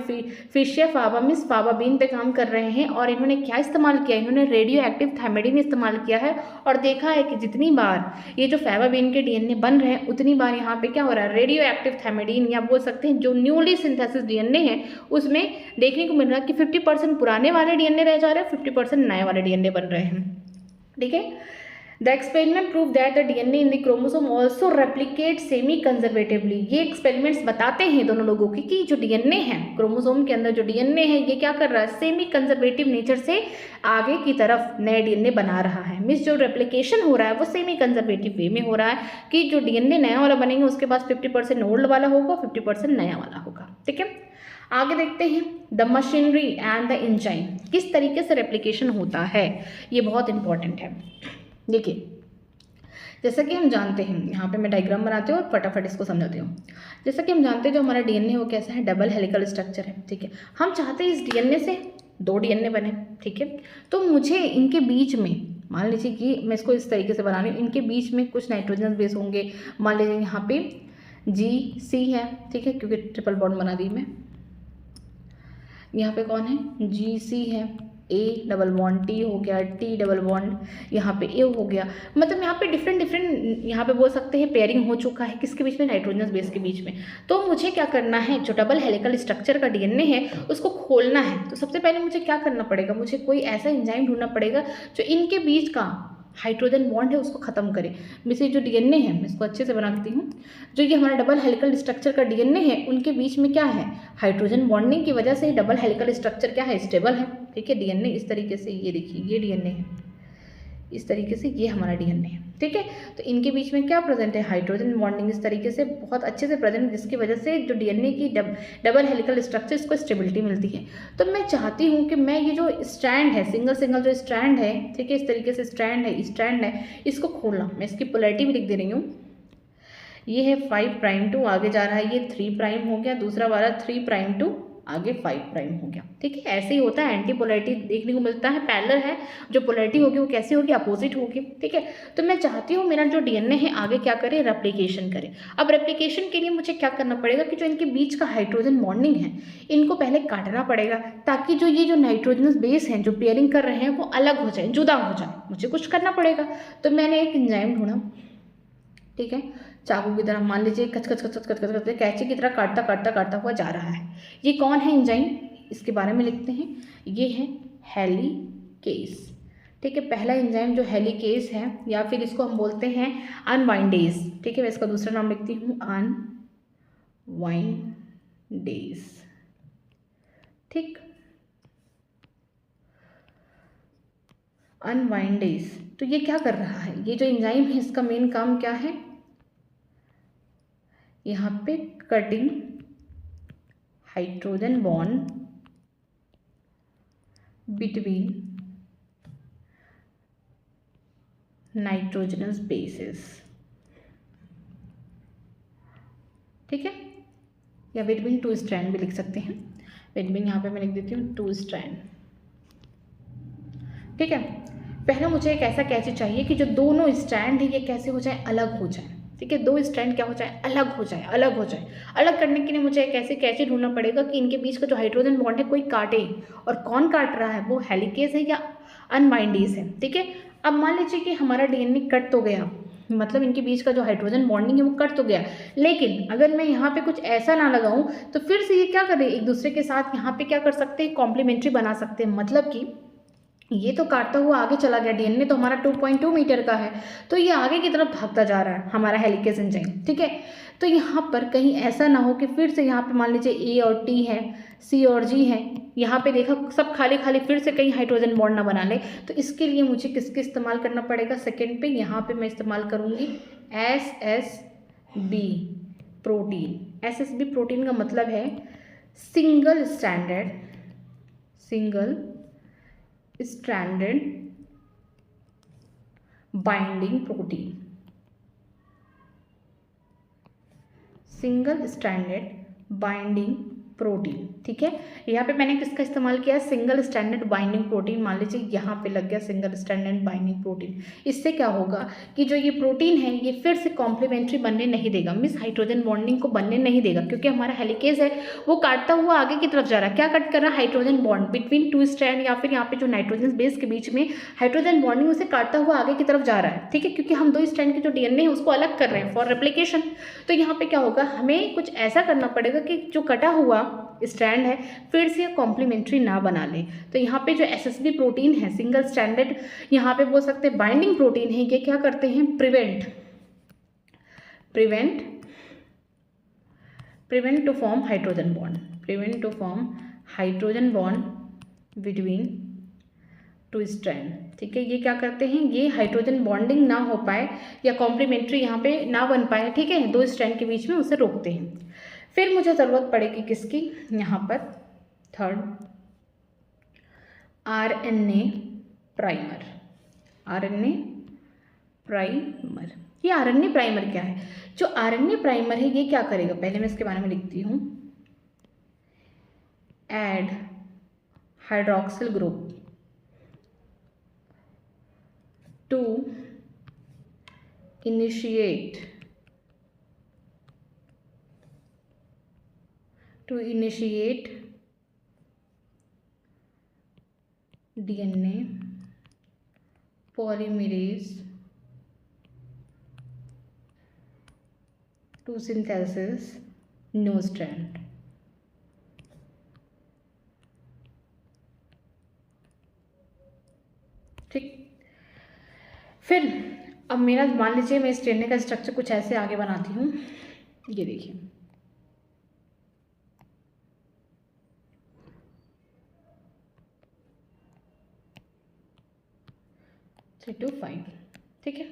फिशिया फाबा, मीन्स फाबा बीन पे काम कर रहे हैं। और इन्होंने क्या इस्तेमाल किया, इन्होंने रेडियो एक्टिव थायमिडीन इस्तेमाल किया है और देखा है कि जितनी बार ये जो फाबा बीन के डीएनए बन रहे हैं उतनी बार यहाँ पे क्या हो रहा है, रेडियो एक्टिव थायमिडीन, या बोल सकते हैं जो न्यूली सिंथेसिस डीएनए है उसमें देखने को मिल रहा है कि 50% पुराने वाले डीएनए रह जा रहे हैं, 50% नए वाले डीएनए बन रहे हैं। ठीक है, The experiment proved that the DNA in the chromosome also replicates semi-conservatively। ये एक्सपेरिमेंट्स बताते हैं दोनों लोगों की कि जो डीएनए है क्रोमोसोम के अंदर, जो डीएनए है ये क्या कर रहा है, सेमी कंजर्वेटिव नेचर से आगे की तरफ नए डीएनए बना रहा है। मीन्स जो रेप्लिकेशन हो रहा है वो सेमी कंजर्वेटिव वे में हो रहा है कि जो डीएनए नया वाला बनेंगे उसके पास 50% ओल्ड वाला होगा, 50% नया वाला होगा। ठीक है, आगे देखते हैं the machinery and the enzyme, किस तरीके से रेप्लिकेशन होता है, ये बहुत इंपॉर्टेंट है। देखिए जैसा कि हम जानते हैं, यहाँ पे मैं डायग्राम बनाती हूँ और फटाफट इसको समझाती हूँ। जैसा कि हम जानते हैं जो हमारा डीएनए वो कैसा है, डबल हेलिकल स्ट्रक्चर है। ठीक है, हम चाहते हैं इस डीएनए से 2 डीएनए बने। ठीक है, तो मुझे इनके बीच में, मान लीजिए कि मैं इसको इस तरीके से बना रही हूँ, इनके बीच में कुछ नाइट्रोजन बेस होंगे। मान लीजिए यहाँ पे GC है, ठीक है, क्योंकि ट्रिपल बॉन्ड बना दी मैं। यहाँ पे कौन है, GC है, ए डबल बॉन्ड टी हो गया, टी डबल बॉन्ड यहाँ पे ए हो गया, मतलब यहाँ पे डिफरेंट डिफरेंट यहाँ पे बोल सकते हैं पेयरिंग हो चुका है किसके बीच में, नाइट्रोजनस बेस के बीच में। तो मुझे क्या करना है, जो डबल हेलिकल स्ट्रक्चर का डीएनए है उसको खोलना है। तो सबसे पहले मुझे क्या करना पड़ेगा, मुझे कोई ऐसा एंजाइम ढूंढना पड़ेगा जो इनके बीच का हाइड्रोजन बॉन्ड है उसको ख़त्म करे। वैसे जो डीएनए है मैं इसको अच्छे से बनाती हूँ, जो ये हमारा डबल हेलिकल स्ट्रक्चर का डीएनए है उनके बीच में क्या है, हाइड्रोजन बॉन्डिंग की वजह से डबल हेलिकल स्ट्रक्चर क्या है, स्टेबल है। ठीक है, डीएनए इस तरीके से, ये देखिए ये डीएनए है, इस तरीके से ये हमारा डीएनए है। ठीक है, तो इनके बीच में क्या प्रेजेंट है, हाइड्रोजन बॉन्डिंग इस तरीके से बहुत अच्छे से प्रेजेंट है, जिसकी वजह से जो डीएनए की डबल हेलिकल स्ट्रक्चर इसको स्टेबिलिटी मिलती है। तो मैं चाहती हूँ कि मैं ये जो स्ट्रैंड है, सिंगल सिंगल जो स्ट्रैंड है, ठीक है, इस तरीके से स्ट्रैंड है, इसको खोलना। मैं इसकी पोलैरिटी भी लिख दे रही हूँ। ये है 5'2 आगे जा रहा है, ये 3' हो गया, दूसरा वाला 3'2 आगे 5' हो गया। ठीक है, ऐसे ही होता है, एंटी पोलैरिटी देखने को मिलता है, पैरेलल है, जो पोलैरिटी होगी वो कैसी होगी, अपोजिट होगी। ठीक है, तो मैं चाहती हूँ मेरा जो डीएनए है आगे क्या करे, रेप्लिकेशन करे। अब रेप्लिकेशन के लिए मुझे क्या करना पड़ेगा कि जो इनके बीच का हाइड्रोजन बॉन्डिंग है इनको पहले काटना पड़ेगा, ताकि जो ये जो नाइट्रोजनस बेस हैं जो पेयरिंग कर रहे हैं वो अलग हो जाए, जुदा हो जाए। मुझे कुछ करना पड़ेगा, तो मैंने एक एंजाइम ढूंढा। ठीक है, चाकू की तरह मान लीजिए कच कच कच कच कच कच कैंची की तरह काटता काटता काटता हुआ जा रहा है। ये कौन है एंजाइम, इसके बारे में लिखते हैं, ये है हेलिकेस। ठीक है, पहला एंजाइम जो हेलिकेस है, या फिर इसको हम बोलते हैं अनवाइंडेज। ठीक है, मैं इसका दूसरा नाम लिखती हूँ अनवाइंडेज। ठीक, अनवाइंडेज। तो ये क्या कर रहा है, ये जो एंजाइम है इसका मेन काम क्या है, यहाँ पे cutting hydrogen bond between nitrogenous bases. ठीक है, या बिटवीन टू स्ट्रैंड भी लिख सकते हैं, बिटवीन यहाँ पे मैं लिख देती हूँ 2 स्ट्रैंड। ठीक है, पहले मुझे एक ऐसा कैंची चाहिए कि जो दोनों स्ट्रैंड है ये कैसे हो जाए, अलग हो जाए। ठीक है, 2 स्ट्रैंड क्या हो जाए, अलग हो जाए, अलग हो जाए। अलग करने के लिए मुझे एक ऐसे कैंची ढूंढना पड़ेगा कि इनके बीच का जो हाइड्रोजन बॉन्ड है कोई काटे, और कौन काट रहा है, वो हेलिकेस है या अनवाइंडेज है। ठीक है, अब मान लीजिए कि हमारा डीएनए कट तो गया, मतलब इनके बीच का जो हाइड्रोजन बॉन्डिंग है वो कट तो गया, लेकिन अगर मैं यहाँ पे कुछ ऐसा ना लगाऊं तो फिर से ये क्या करें, एक दूसरे के साथ यहाँ पे क्या कर सकते हैं, कॉम्प्लीमेंट्री बना सकते हैं। मतलब कि ये तो काटता हुआ आगे चला गया, डीएनए तो हमारा 2.2 मीटर का है, तो ये आगे की तरफ भागता जा रहा है हमारा हेलिकेस एंजाइम। ठीक है, तो यहाँ पर कहीं ऐसा ना हो कि फिर से यहाँ पे मान लीजिए ए और टी है, सी और जी है, यहाँ पे देखा सब खाली खाली, फिर से कहीं हाइड्रोजन बॉन्ड ना बना ले। तो इसके लिए मुझे किसके इस्तेमाल करना पड़ेगा, सेकेंड पे, यहाँ पे मैं इस्तेमाल करूँगी SSB प्रोटीन। SSB प्रोटीन का मतलब है single stranded binding protein, single stranded binding protein. ठीक है, यहाँ पे मैंने किसका इस्तेमाल किया है, सिंगल स्ट्रैंडेड बाइंडिंग प्रोटीन। मान लीजिए यहाँ पे लग गया सिंगल स्ट्रैंडेड बाइंडिंग प्रोटीन। इससे क्या होगा कि जो ये प्रोटीन है ये फिर से कॉम्प्लीमेंट्री बनने नहीं देगा, मिस हाइड्रोजन बॉन्डिंग को बनने नहीं देगा, क्योंकि हमारा हेलिकेज है वो काटता हुआ आगे की तरफ जा रहा है। क्या कट कर रहा है, हाइड्रोजन बॉन्ड बिटवीन 2 स्ट्रैंड, या फिर यहाँ पे जो नाइट्रोजन बेस के बीच में हाइड्रोजन बॉन्डिंग उसे काटता हुआ आगे की तरफ जा रहा है। ठीक है, क्योंकि हम 2 स्ट्रैंड के जो डीएनए है उसको अलग कर रहे हैं फॉर रेप्लिकेशन। तो यहाँ पे क्या होगा, हमें कुछ ऐसा करना पड़ेगा कि जो कटा हुआ स्ट्रैंड है फिर से कॉम्प्लीमेंट्री ना बना ले। तो यहाँ पे जो SSB प्रोटीन है, सिंगल स्ट्रैंडेड, यहाँ पे बोल सकते हैं बाइंडिंग प्रोटीन है, ये क्या करते हैं, prevent to form hydrogen bond between 2 strand. ठीक है, ये क्या करते हैं, ये हाइड्रोजन बॉन्डिंग ना हो पाए या कॉम्प्लीमेंट्री यहाँ पे ना बन पाए, ठीक है, 2 स्ट्रैंड के बीच में उसे रोकते हैं। फिर मुझे ज़रूरत पड़ेगी किसकी, यहाँ पर थर्ड RNA प्राइमर। ये RNA प्राइमर क्या है, जो RNA प्राइमर है ये क्या करेगा, पहले मैं इसके बारे में लिखती हूँ, add hydroxyl group to initiate DNA polymerase to synthesis new strand. ठीक, फिर अब मेरा मान लीजिए मैं इस डीएनए का स्ट्रक्चर कुछ ऐसे आगे बनाती हूँ। ये देखिए, 3 to 5। ठीक है,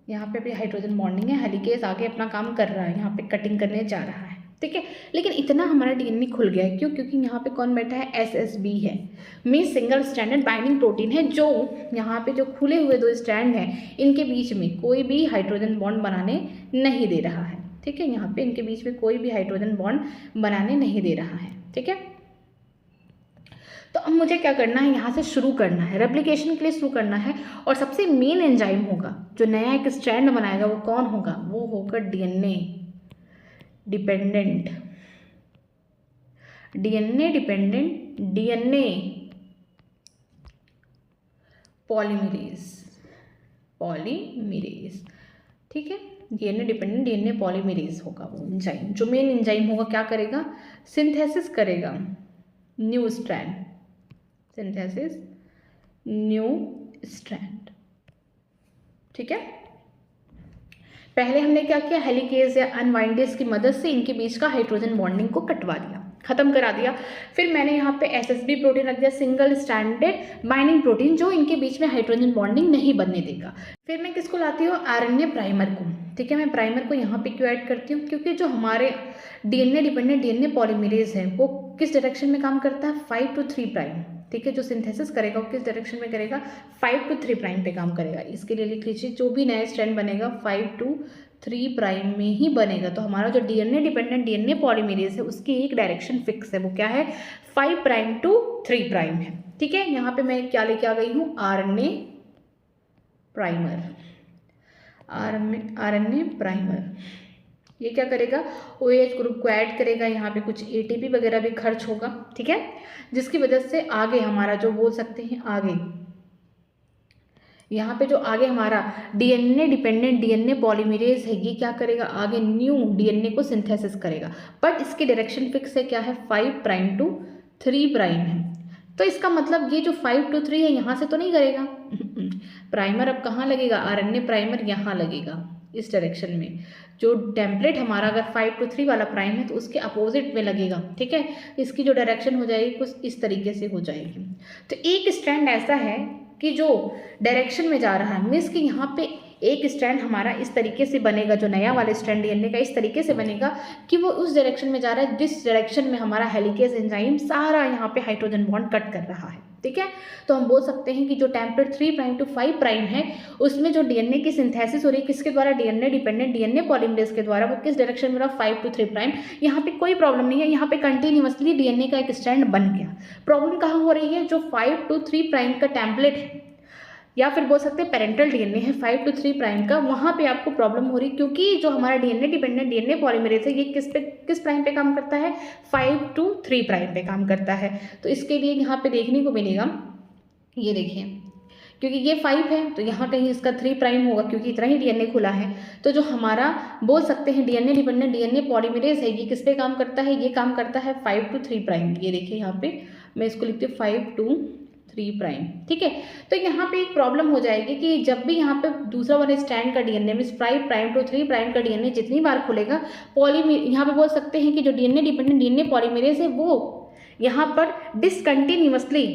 यहाँ पे अभी हाइड्रोजन बॉन्डिंग है, हेलिकेज आगे अपना काम कर रहा है, यहाँ पे कटिंग करने जा रहा है। ठीक है, लेकिन इतना हमारा डीएनए खुल गया है, क्यों? क्योंकि यहाँ पे कौन बैठा है? एसएसबी है, mean single stranded binding protein है, जो यहाँ पे जो खुले हुए दो स्ट्रैंड हैं इनके बीच में कोई भी हाइड्रोजन बॉन्ड बनाने नहीं दे रहा है। ठीक है, यहाँ पे इनके बीच में कोई भी हाइड्रोजन बॉन्ड बनाने नहीं दे रहा है। ठीक है, तो अब मुझे क्या करना है? यहाँ से शुरू करना है, रेप्लिकेशन के लिए शुरू करना है। और सबसे मेन एंजाइम होगा जो नया एक स्ट्रैंड बनाएगा, वो कौन होगा? वो होगा डीएनए डिपेंडेंट डीएनए पॉलीमरेज। ठीक है, डीएनए डिपेंडेंट डीएनए पॉलीमरेज होगा वो एंजाइम, जो मेन एंजाइम होगा। क्या करेगा? सिंथेसिस करेगा new strand, synthesis new strand. ठीक है, पहले हमने क्या किया? हेलिकेज या अनवाइंडेज की मदद से इनके बीच का हाइड्रोजन बॉन्डिंग को कटवा दिया, खत्म करा दिया। फिर मैंने यहाँ पे एसएसबी प्रोटीन रख दिया, सिंगल स्ट्रैंडेड बाइंडिंग प्रोटीन, जो इनके बीच में हाइड्रोजन बॉन्डिंग नहीं बनने देगा। फिर मैं किसको लाती हूँ? आरएनए प्राइमर को। ठीक है, मैं प्राइमर को यहाँ पे क्यों ऐड करती हूँ? क्योंकि जो हमारे डीएनए डिपेंडेंट डीएनए पॉलीमरेज है वो किस डायरेक्शन में काम करता है? 5 to 3 प्राइम। ठीक है, जो सिंथेसिस करेगा वो किस डायरेक्शन में करेगा? 5 to 3 प्राइम पे काम करेगा। इसके लिए लिख लीजिए, जो भी नया स्ट्रैंड बनेगा 5 to 3 प्राइम में ही बनेगा। तो हमारा जो डीएनए डिपेंडेंट डीएनए पॉलीमरेज है उसकी एक डायरेक्शन फिक्स है, वो क्या है? 5 प्राइम to 3 प्राइम है। ठीक है, यहाँ पे मैं क्या लेके आ गई हूँ? RNA primer. ये क्या करेगा? OH ग्रुप को ऐड करेगा, यहाँ पे कुछ ATP वगैरह भी खर्च होगा। ठीक है, जिसकी वजह से आगे हमारा जो बोल सकते हैं आगे यहाँ पे जो आगे हमारा डीएनए डिपेंडेंट डीएनए पॉलीमरेज है, ये क्या करेगा? आगे न्यू डीएनए को सिंथेसिस करेगा, बट इसकी डायरेक्शन फिक्स है, क्या है? 5 प्राइम to 3 प्राइम है। तो इसका मतलब ये जो 5 to 3 है यहाँ से तो नहीं करेगा, प्राइमर अब कहाँ लगेगा? आरएनए प्राइमर यहाँ लगेगा, इस डायरेक्शन में। जो टेम्पलेट हमारा अगर 5 to 3 वाला प्राइम है तो उसके अपोजिट में लगेगा। ठीक है, इसकी जो डायरेक्शन हो जाएगी कुछ इस तरीके से हो जाएगी। तो एक स्ट्रैंड ऐसा है कि जो डायरेक्शन में जा रहा है, मीन्स कि यहाँ पे एक स्ट्रैंड हमारा इस तरीके से बनेगा, जो नया वाला स्ट्रैंड डीएनए का इस तरीके से बनेगा कि वो उस डायरेक्शन में जा रहा है जिस डायरेक्शन में हमारा हेलिकेज एंजाइम सारा यहाँ पे हाइड्रोजन बॉन्ड कट कर रहा है। ठीक है, तो हम बोल सकते हैं कि जो टेम्पलेट 3 प्राइम to 5 प्राइम है उसमें जो डीएनए की सिंथेसिस हो रही है किसके द्वारा? डीएनए डिपेंडेंट डीएनए पॉलीमरेज के द्वारा। वो किस डायरेक्शन में रहा? 5 to 3 प्राइम। यहाँ पे कोई प्रॉब्लम नहीं है, यहाँ पे कंटिन्यूअसली डीएनए का एक स्ट्रैंड बन गया। प्रॉब्लम कहाँ हो रही है? जो 5 to 3 प्राइम का टेम्पलेट है, या फिर बोल सकते हैं पेरेंटल डीएनए है 5 to 3 प्राइम का, वहाँ पे आपको प्रॉब्लम हो रही, क्योंकि जो हमारा डीएनए डिपेंडेंट डीएनए पॉलीमरेज है ये किस प्राइम पे काम करता है? 5 to 3 प्राइम पे काम करता है। तो इसके लिए यहाँ पे देखने को मिलेगा, ये देखिए, क्योंकि ये 5 है तो यहाँ कहीं इसका 3 प्राइम होगा, क्योंकि इतना ही डीएनए खुला है। तो जो हमारा बोल सकते हैं डीएनए डिपेंडेंट डीएनए पॉलीमरेज है ये किस पे काम करता है? ये काम करता है 5 to 3 प्राइम। ये देखिए, यहाँ पे मैं इसको लिखती हूँ 5 to 3 प्राइम। ठीक है, तो यहाँ पे एक प्रॉब्लम हो जाएगी कि जब भी यहाँ पे दूसरा वाले स्ट्रैंड का DNA mean 5 prime to 3 prime का डीएनए जितनी बार खुलेगा, यहाँ पे बोल सकते हैं कि जो डीएनए डिपेंडेंट डीएनए पॉलीमरेज है वो यहाँ पर डिसकंटिन्यूअसली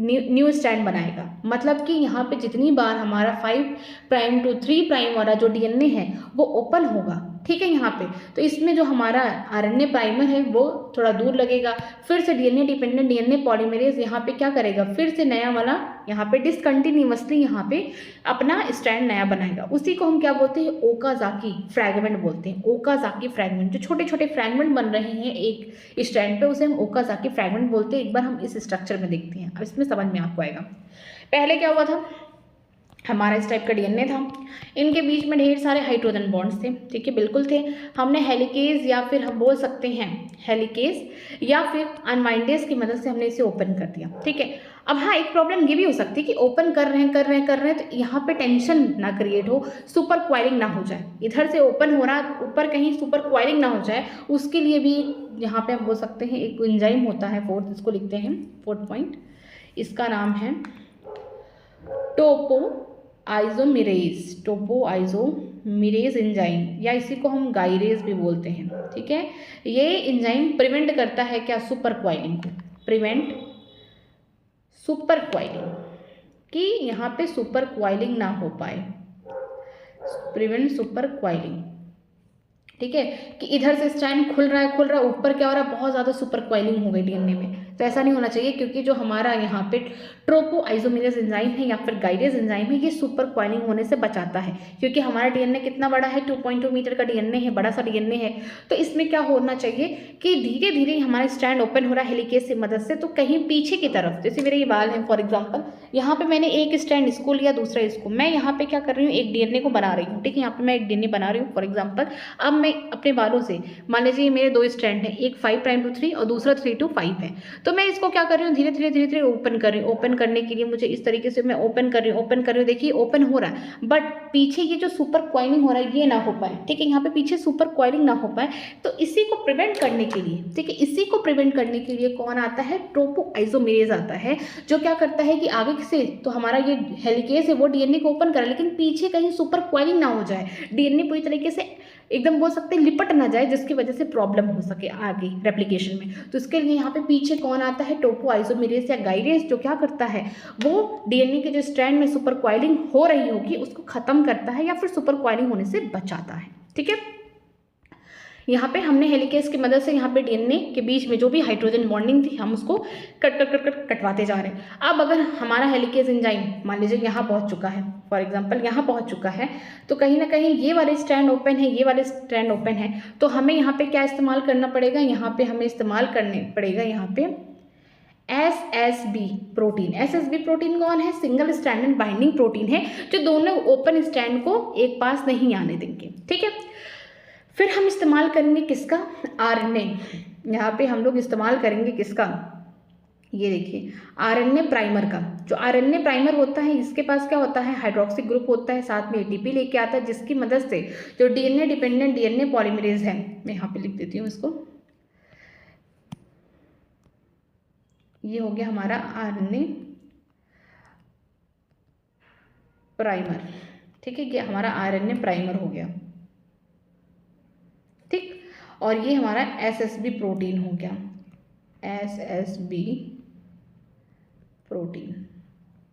न्यू स्ट्रैंड बनाएगा। मतलब कि यहाँ पे जितनी बार हमारा 5 प्राइम to 3 प्राइम वाला जो डीएनए है वो ओपन होगा। ठीक है, यहाँ पे तो इसमें जो हमारा आरएनए प्राइमर है वो थोड़ा दूर लगेगा, फिर से डीएनए डिपेंडेंट डीएनए पॉलीमरेज यहाँ पे क्या करेगा? फिर से नया वाला यहाँ पे डिसकंटिन्यूअसली यहाँ पे अपना स्ट्रैंड नया बनाएगा। उसी को हम क्या बोलते हैं? ओकाजाकी फ्रैगमेंट बोलते हैं। ओकाजाकी फ्रैगमेंट, जो छोटे छोटे फ्रैगमेंट बन रहे हैं एक स्ट्रैंड पे, उसे हम ओकाजाकी फ्रैगमेंट बोलते हैं। एक बार हम इस स्ट्रक्चर में देखते हैं, अब इसमें समझ में आपको आएगा। पहले क्या हुआ था? हमारा इस टाइप का डीएनए था, इनके बीच में ढेर सारे हाइड्रोजन बॉन्ड्स थे। ठीक है, बिल्कुल थे। हमने हेलिकेज या फिर हम बोल सकते हैं हेलिकेज या फिर अनवाइंडेज की मदद से हमने इसे ओपन कर दिया। ठीक है, अब हाँ, एक प्रॉब्लम ये भी हो सकती है कि ओपन कर रहे हैं तो यहाँ पे टेंशन ना क्रिएट हो, सुपर क्वाइलिंग ना हो जाए, इधर से ओपन हो रहा ऊपर कहीं सुपर क्वाइलिंग ना हो जाए, उसके लिए भी यहाँ पे हम बोल सकते हैं एक एंजाइम होता है फोर्थ, इसको लिखते हैं फोर्थ पॉइंट, इसका नाम है टोपो आइसोमेरेज एंजाइम, या इसी को हम गाइरेज भी बोलते हैं, ठीक है। ये एंजाइम प्रिवेंट करता है क्या, सुपर क्वाइलिंग को, प्रिवेंट सुपर क्वाइलिंग, कि यहाँ पे सुपर क्वाइलिंग ना हो पाए, प्रिवेंट सुपर क्वाइलिंग, ठीक है, कि इधर से स्ट्रैंड खुल रहा है ऊपर क्या हो रहा है, बहुत ज़्यादा सुपर क्वाइलिंग हो गई डीएनए में, तो ऐसा नहीं होना चाहिए, क्योंकि जो हमारा यहाँ पे ट्रोपो आइसोमेरेज एंजाइम है या फिर गाइरेज एंजाइम है, ये सुपर क्वाइलिंग होने से बचाता है, क्योंकि हमारा डीएनए कितना बड़ा है, 2.2 मीटर का डीएनए है, बड़ा सा डीएनए है, तो इसमें क्या होना चाहिए कि धीरे धीरे हमारा स्ट्रैंड ओपन हो रहा है हेलिकेज की मदद से, तो कहीं पीछे की तरफ, जैसे मेरे ये बाल हैं फॉर एग्जाम्पल, यहाँ पे मैंने एक स्ट्रैंड इसको लिया, दूसरा इसको, मैं यहाँ पे क्या कर रही हूँ, एक डीएनए को बना रही हूँ, ठीक है, यहाँ पे मैं एक डीएनए बना रही हूँ फॉर एग्जाम्पल। अब मैं अपने बालों से, मान लीजिए मेरे 2 स्ट्रैंड हैं, एक 5 प्राइम टू 3 और दूसरा 3 to 5 है, तो मैं इसको क्या कर रही हूँ, धीरे धीरे ओपन कर रही हूँ। ओपन करने के लिए मुझे इस तरीके से मैं ओपन कर रही हूँ, देखिए ओपन हो रहा है, बट पीछे ये जो सुपर क्वाइलिंग हो रहा है ये ना हो पाए, ठीक है, यहाँ पे पीछे सुपर क्वाइलिंग ना हो पाए, तो इसी को प्रिवेंट करने के लिए, ठीक है, इसी को प्रिवेंट करने के लिए कौन आता है, ट्रोपो आइसोमेरेज आता है, जो क्या करता है कि आगे से तो हमारा ये हेलिकेज है वो डीएनए को ओपन करे, लेकिन पीछे कहीं सुपर क्वाइलिंग ना हो जाए, डीएनए पूरी तरीके से एकदम बोल सकते हैं लिपट ना जाए, जिसकी वजह से प्रॉब्लम हो सके आगे रेप्लिकेशन में। तो इसके लिए यहाँ पे पीछे कौन आता है, टोपो आइसोमेरेज या गाइरेज, जो क्या करता है, वो डीएनए के जो स्ट्रैंड में सुपर क्वाइलिंग हो रही होगी उसको खत्म करता है या फिर सुपर क्वाइलिंग होने से बचाता है, ठीक है। यहाँ पे हमने हेलिकेज की मदद से यहाँ पे डीएनए के बीच में जो भी हाइड्रोजन बॉन्डिंग थी हम उसको कटवाते जा रहे हैं। अब अगर हमारा हेलिकेज एंजाइम मान लीजिए यहाँ पहुँच चुका है, फॉर एग्जांपल यहाँ पहुँच चुका है, तो कहीं ना कहीं ये वाले स्ट्रैंड ओपन है, ये वाले स्ट्रैंड ओपन है, तो हमें यहाँ पे क्या इस्तेमाल करना पड़ेगा, यहाँ पे हमें इस्तेमाल करने पड़ेगा यहाँ पे SSB प्रोटीन। SSB प्रोटीन कौन है, सिंगल स्ट्रैंडेड बाइंडिंग प्रोटीन है, जो दोनों ओपन स्ट्रैंड को एक पास नहीं आने देंगे, ठीक है। फिर हम इस्तेमाल करेंगे किसका, RNA, यहाँ पे हम लोग इस्तेमाल करेंगे किसका, ये देखिए RNA प्राइमर का। जो RNA प्राइमर होता है इसके पास क्या होता है, हाइड्रोक्सी ग्रुप होता है, साथ में ATP लेके आता है, जिसकी मदद से जो डीएनए डिपेंडेंट डीएनए पॉलीमरेज है, मैं यहाँ पे लिख देती हूँ इसको, ये हो गया हमारा RNA प्राइमर, ठीक है, ये हमारा RNA प्राइमर हो गया, ठीक, और ये हमारा SSB प्रोटीन हो गया, SSB प्रोटीन,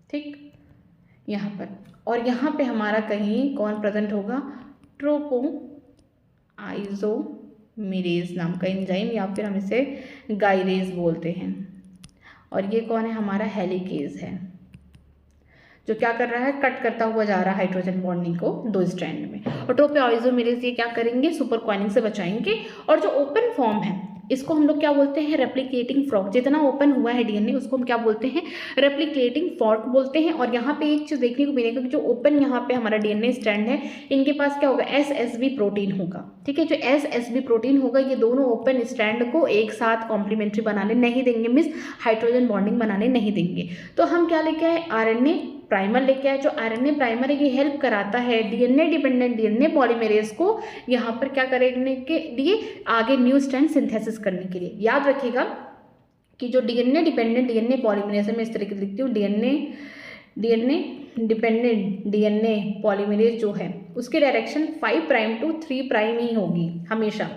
ठीक, यहाँ पर, और यहाँ पे हमारा कहीं कौन प्रेजेंट होगा, ट्रोपो आइसोमेरेज नाम का एंजाइम, या फिर हम इसे गाइरेज बोलते हैं, और ये कौन है, हमारा हेलिकेज है, जो क्या कर रहा है, कट करता हुआ जा रहा है हाइड्रोजन बॉन्डिंग को 2 स्ट्रैंड में। और ट्रोपो आइसोमेरेज ये क्या करेंगे, सुपर क्वाइलिंग से बचाएंगे। और जो ओपन फॉर्म है इसको हम लोग क्या बोलते हैं, रेप्लिकेटिंग फ्रॉक, जितना ओपन हुआ है डीएनए उसको हम क्या बोलते हैं, रेप्लिकेटिंग फॉर्क बोलते हैं। और यहाँ पे एक चीज़ देखने को मिलेगा कि जो ओपन यहाँ पे हमारा डीएनए स्ट्रैंड है, इनके पास क्या होगा, SSB प्रोटीन होगा, ठीक है। जो SSB प्रोटीन होगा ये दोनों ओपन स्ट्रैंड को एक साथ कॉम्प्लीमेंट्री बनाने नहीं देंगे, मीन्स हाइड्रोजन बॉन्डिंग बनाने नहीं देंगे। तो हम क्या लेके आए, RNA प्राइमर लेके आए। जो RNA प्राइमर है ये हेल्प कराता है डीएनए डिपेंडेंट डीएनए पॉलीमरेज को यहाँ पर क्या करने के लिए, आगे न्यू स्ट्रैंड सिंथेसिस करने के लिए। याद रखिएगा कि जो डीएनए डिपेंडेंट डीएनए पॉलीमरेज है, मैं इस तरीके से लिखती हूँ, डीएनए डिपेंडेंट डीएनए पॉलीमरेज जो है उसकी डायरेक्शन 5 प्राइम टू 3 प्राइम ही होगी हमेशा।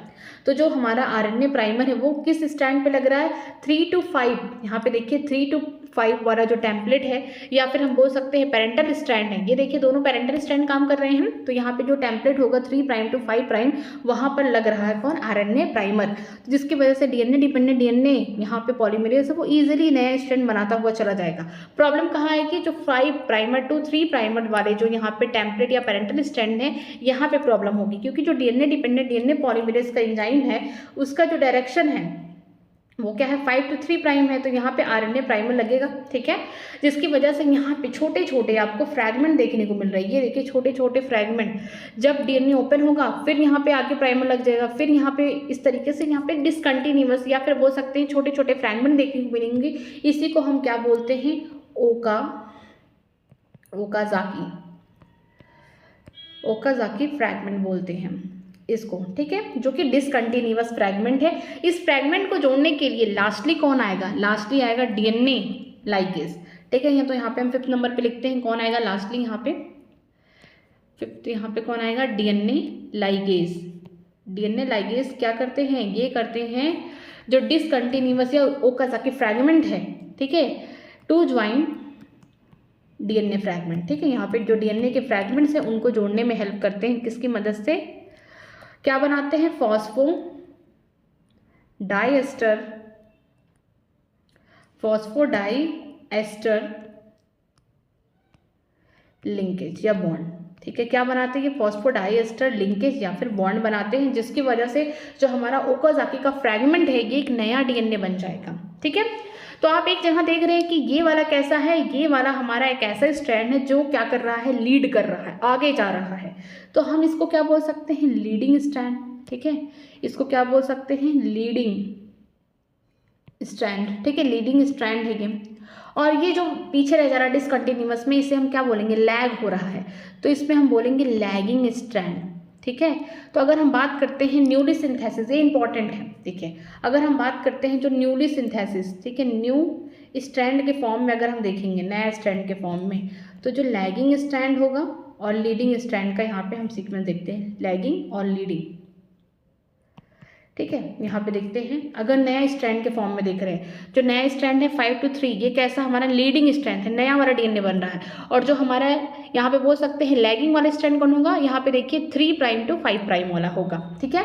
तो जो हमारा RNA प्राइमर है वो किस स्टैंड पे लग रहा है, 3 to 5, यहाँ पे देखिए 3 to 5 वाला जो टेम्पलेट है, या फिर हम बोल सकते हैं पेरेंटल स्ट्रैंड है, ये देखिए दोनों पेरेंटल स्ट्रैंड काम कर रहे हैं। तो यहाँ पे जो टेम्पलेट होगा 3 प्राइम to 5 प्राइम, वहाँ पर लग रहा है कौन, RNA प्राइमर, जिसकी वजह से डीएनए डिपेंडेंट डीएनए यहाँ पे पॉलीमरेज है वो ईजिली नया स्ट्रैंड बनाता हुआ चला जाएगा। प्रॉब्लम कहाँ है कि जो 5 प्राइमर to 3 प्राइमर वाले जो यहाँ पे टेम्पलेट या पेरेंटल स्ट्रैंड है, यहाँ पे प्रॉब्लम होगी, क्योंकि जो डीएनए डिपेंडेंट डीएनए पॉलीमरेज का एंजाइम है उसका जो डायरेक्शन है वो क्या है 5 to 3 प्राइम है, तो यहाँ पे आरएनए प्राइमर लगेगा, ठीक है, जिसकी वजह से यहाँ पे छोटे छोटे आपको फ्रैगमेंट देखने को मिल रही है। ये देखिए छोटे छोटे फ्रैगमेंट, जब डीएनए ओपन होगा फिर यहाँ पे आगे प्राइमर लग जाएगा, फिर यहाँ पे इस तरीके से यहाँ पे डिसकंटिन्यूअस या फिर बोल सकते हैं छोटे छोटे फ्रैगमेंट देखने को मिलेंगे। इसी को हम क्या बोलते हैं, ओकाजाकी फ्रैगमेंट बोलते हैं इसको, ठीक है, जो कि डिसकंटिन्यूअस फ्रैगमेंट है। इस फ्रैगमेंट को जोड़ने के लिए लास्टली कौन आएगा, लास्टली आएगा डीएनए लाइगेज, ठीक है। तो यहाँ पे हम 5th नंबर पे लिखते हैं कौन आएगा लास्टली, यहाँ पे 5th यहाँ पे कौन आएगा, डीएनए लाइगेज। डीएनए लाइगेज क्या करते हैं, ये करते हैं जो डिसकंटिन्यूअस या ओकाजाकी फ्रैगमेंट है, ठीक है, टू ज्वाइन डीएनए फ्रैगमेंट, ठीक है। यहाँ पे जो डीएनए के फ्रैगमेंट्स हैं उनको जोड़ने में हेल्प करते हैं, किसकी मदद से, क्या बनाते हैं, फॉस्फोडाइएस्टर लिंकेज या बॉन्ड, ठीक है। क्या बनाते हैं, फॉस्फोडाइएस्टर लिंकेज या फिर बॉन्ड बनाते हैं, जिसकी वजह से जो हमारा ओकाजाकी का फ्रैगमेंट है ये एक नया डीएनए बन जाएगा, ठीक है। तो आप एक जगह देख रहे हैं कि ये वाला कैसा है, ये वाला हमारा एक ऐसा स्ट्रैंड है जो क्या कर रहा है, लीड कर रहा है, आगे जा रहा है, तो हम इसको क्या बोल सकते हैं, लीडिंग स्ट्रैंड, ठीक है। इसको क्या बोल सकते हैं, लीडिंग स्ट्रैंड, ठीक है, लीडिंग स्ट्रैंड है ये। और ये जो पीछे रह जा रहा है डिसकंटिन्यूअस में, इसे हम क्या बोलेंगे, लैग हो रहा है, तो इसमें हम बोलेंगे लैगिंग स्ट्रैंड, ठीक है। तो अगर हम बात करते हैं न्यूली सिंथेसिस, ये इंपॉर्टेंट है, ठीक है। अगर हम बात करते हैं जो न्यूली सिंथेसिस, ठीक है, न्यू स्ट्रैंड के फॉर्म में अगर हम देखेंगे, नया स्ट्रैंड के फॉर्म में, तो जो लैगिंग स्ट्रैंड होगा और लीडिंग स्ट्रैंड का यहाँ पे हम सीक्वेंस देखते हैं, लैगिंग और लीडिंग, ठीक है। यहाँ पे देखते हैं अगर नया स्ट्रैंड के फॉर्म में देख रहे हैं, जो नया स्ट्रैंड है 5 to 3, ये कैसा हमारा लीडिंग स्ट्रैंड है, नया वाला डीएनए बन रहा है। और जो हमारा यहाँ पे बोल सकते हैं लैगिंग वाला स्ट्रैंड कौन होगा, यहाँ पे देखिए 3 प्राइम to 5 प्राइम वाला होगा, ठीक है।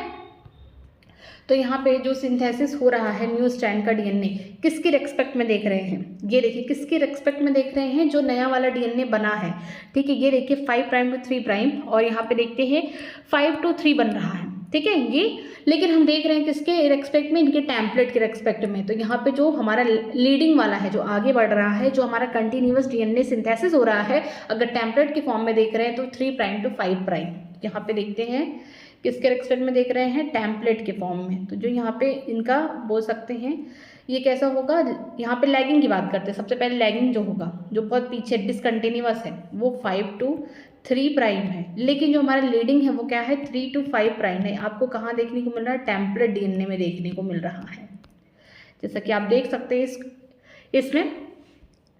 तो यहाँ पे जो सिंथेसिस हो रहा है न्यू स्ट्रैंड का डीएनए, किसकी रेस्पेक्ट में देख रहे हैं, ये देखिए किसकी रेस्पेक्ट में देख रहे हैं, जो नया वाला डीएनए बना है, ठीक है। ये देखिए 5 प्राइम to 3 प्राइम, और यहाँ पे देखते हैं 5 to 3 बन रहा है, ठीक है ये। लेकिन हम देख रहे हैं किसके रेस्पेक्ट में, इनके टेम्पलेट के रेस्पेक्ट में। तो यहाँ पे जो हमारा लीडिंग वाला है, जो आगे बढ़ रहा है, जो हमारा कंटिन्यूअस डीएनए सिंथेसिस हो रहा है, अगर टेम्पलेट के फॉर्म में देख रहे हैं तो 3 प्राइम to 5 प्राइम। यहाँ पे देखते हैं किसके रेस्पेक्ट में देख रहे हैं, टेम्पलेट के फॉर्म में। तो जो यहाँ पे इनका बोल सकते हैं ये कैसा होगा, यहाँ पे लैगिंग की बात करते हैं। सबसे पहले लैगिंग जो होगा, जो बहुत पीछे डिसकंटिन्यूअस है, वो 5 to 3 प्राइम है। लेकिन जो हमारा लीडिंग है वो क्या है, 3 to 5 प्राइम है। आपको कहाँ देखने को मिल रहा है, टेम्पलेट डीएनए में देखने को मिल रहा है। जैसा कि आप देख सकते हैं इसमें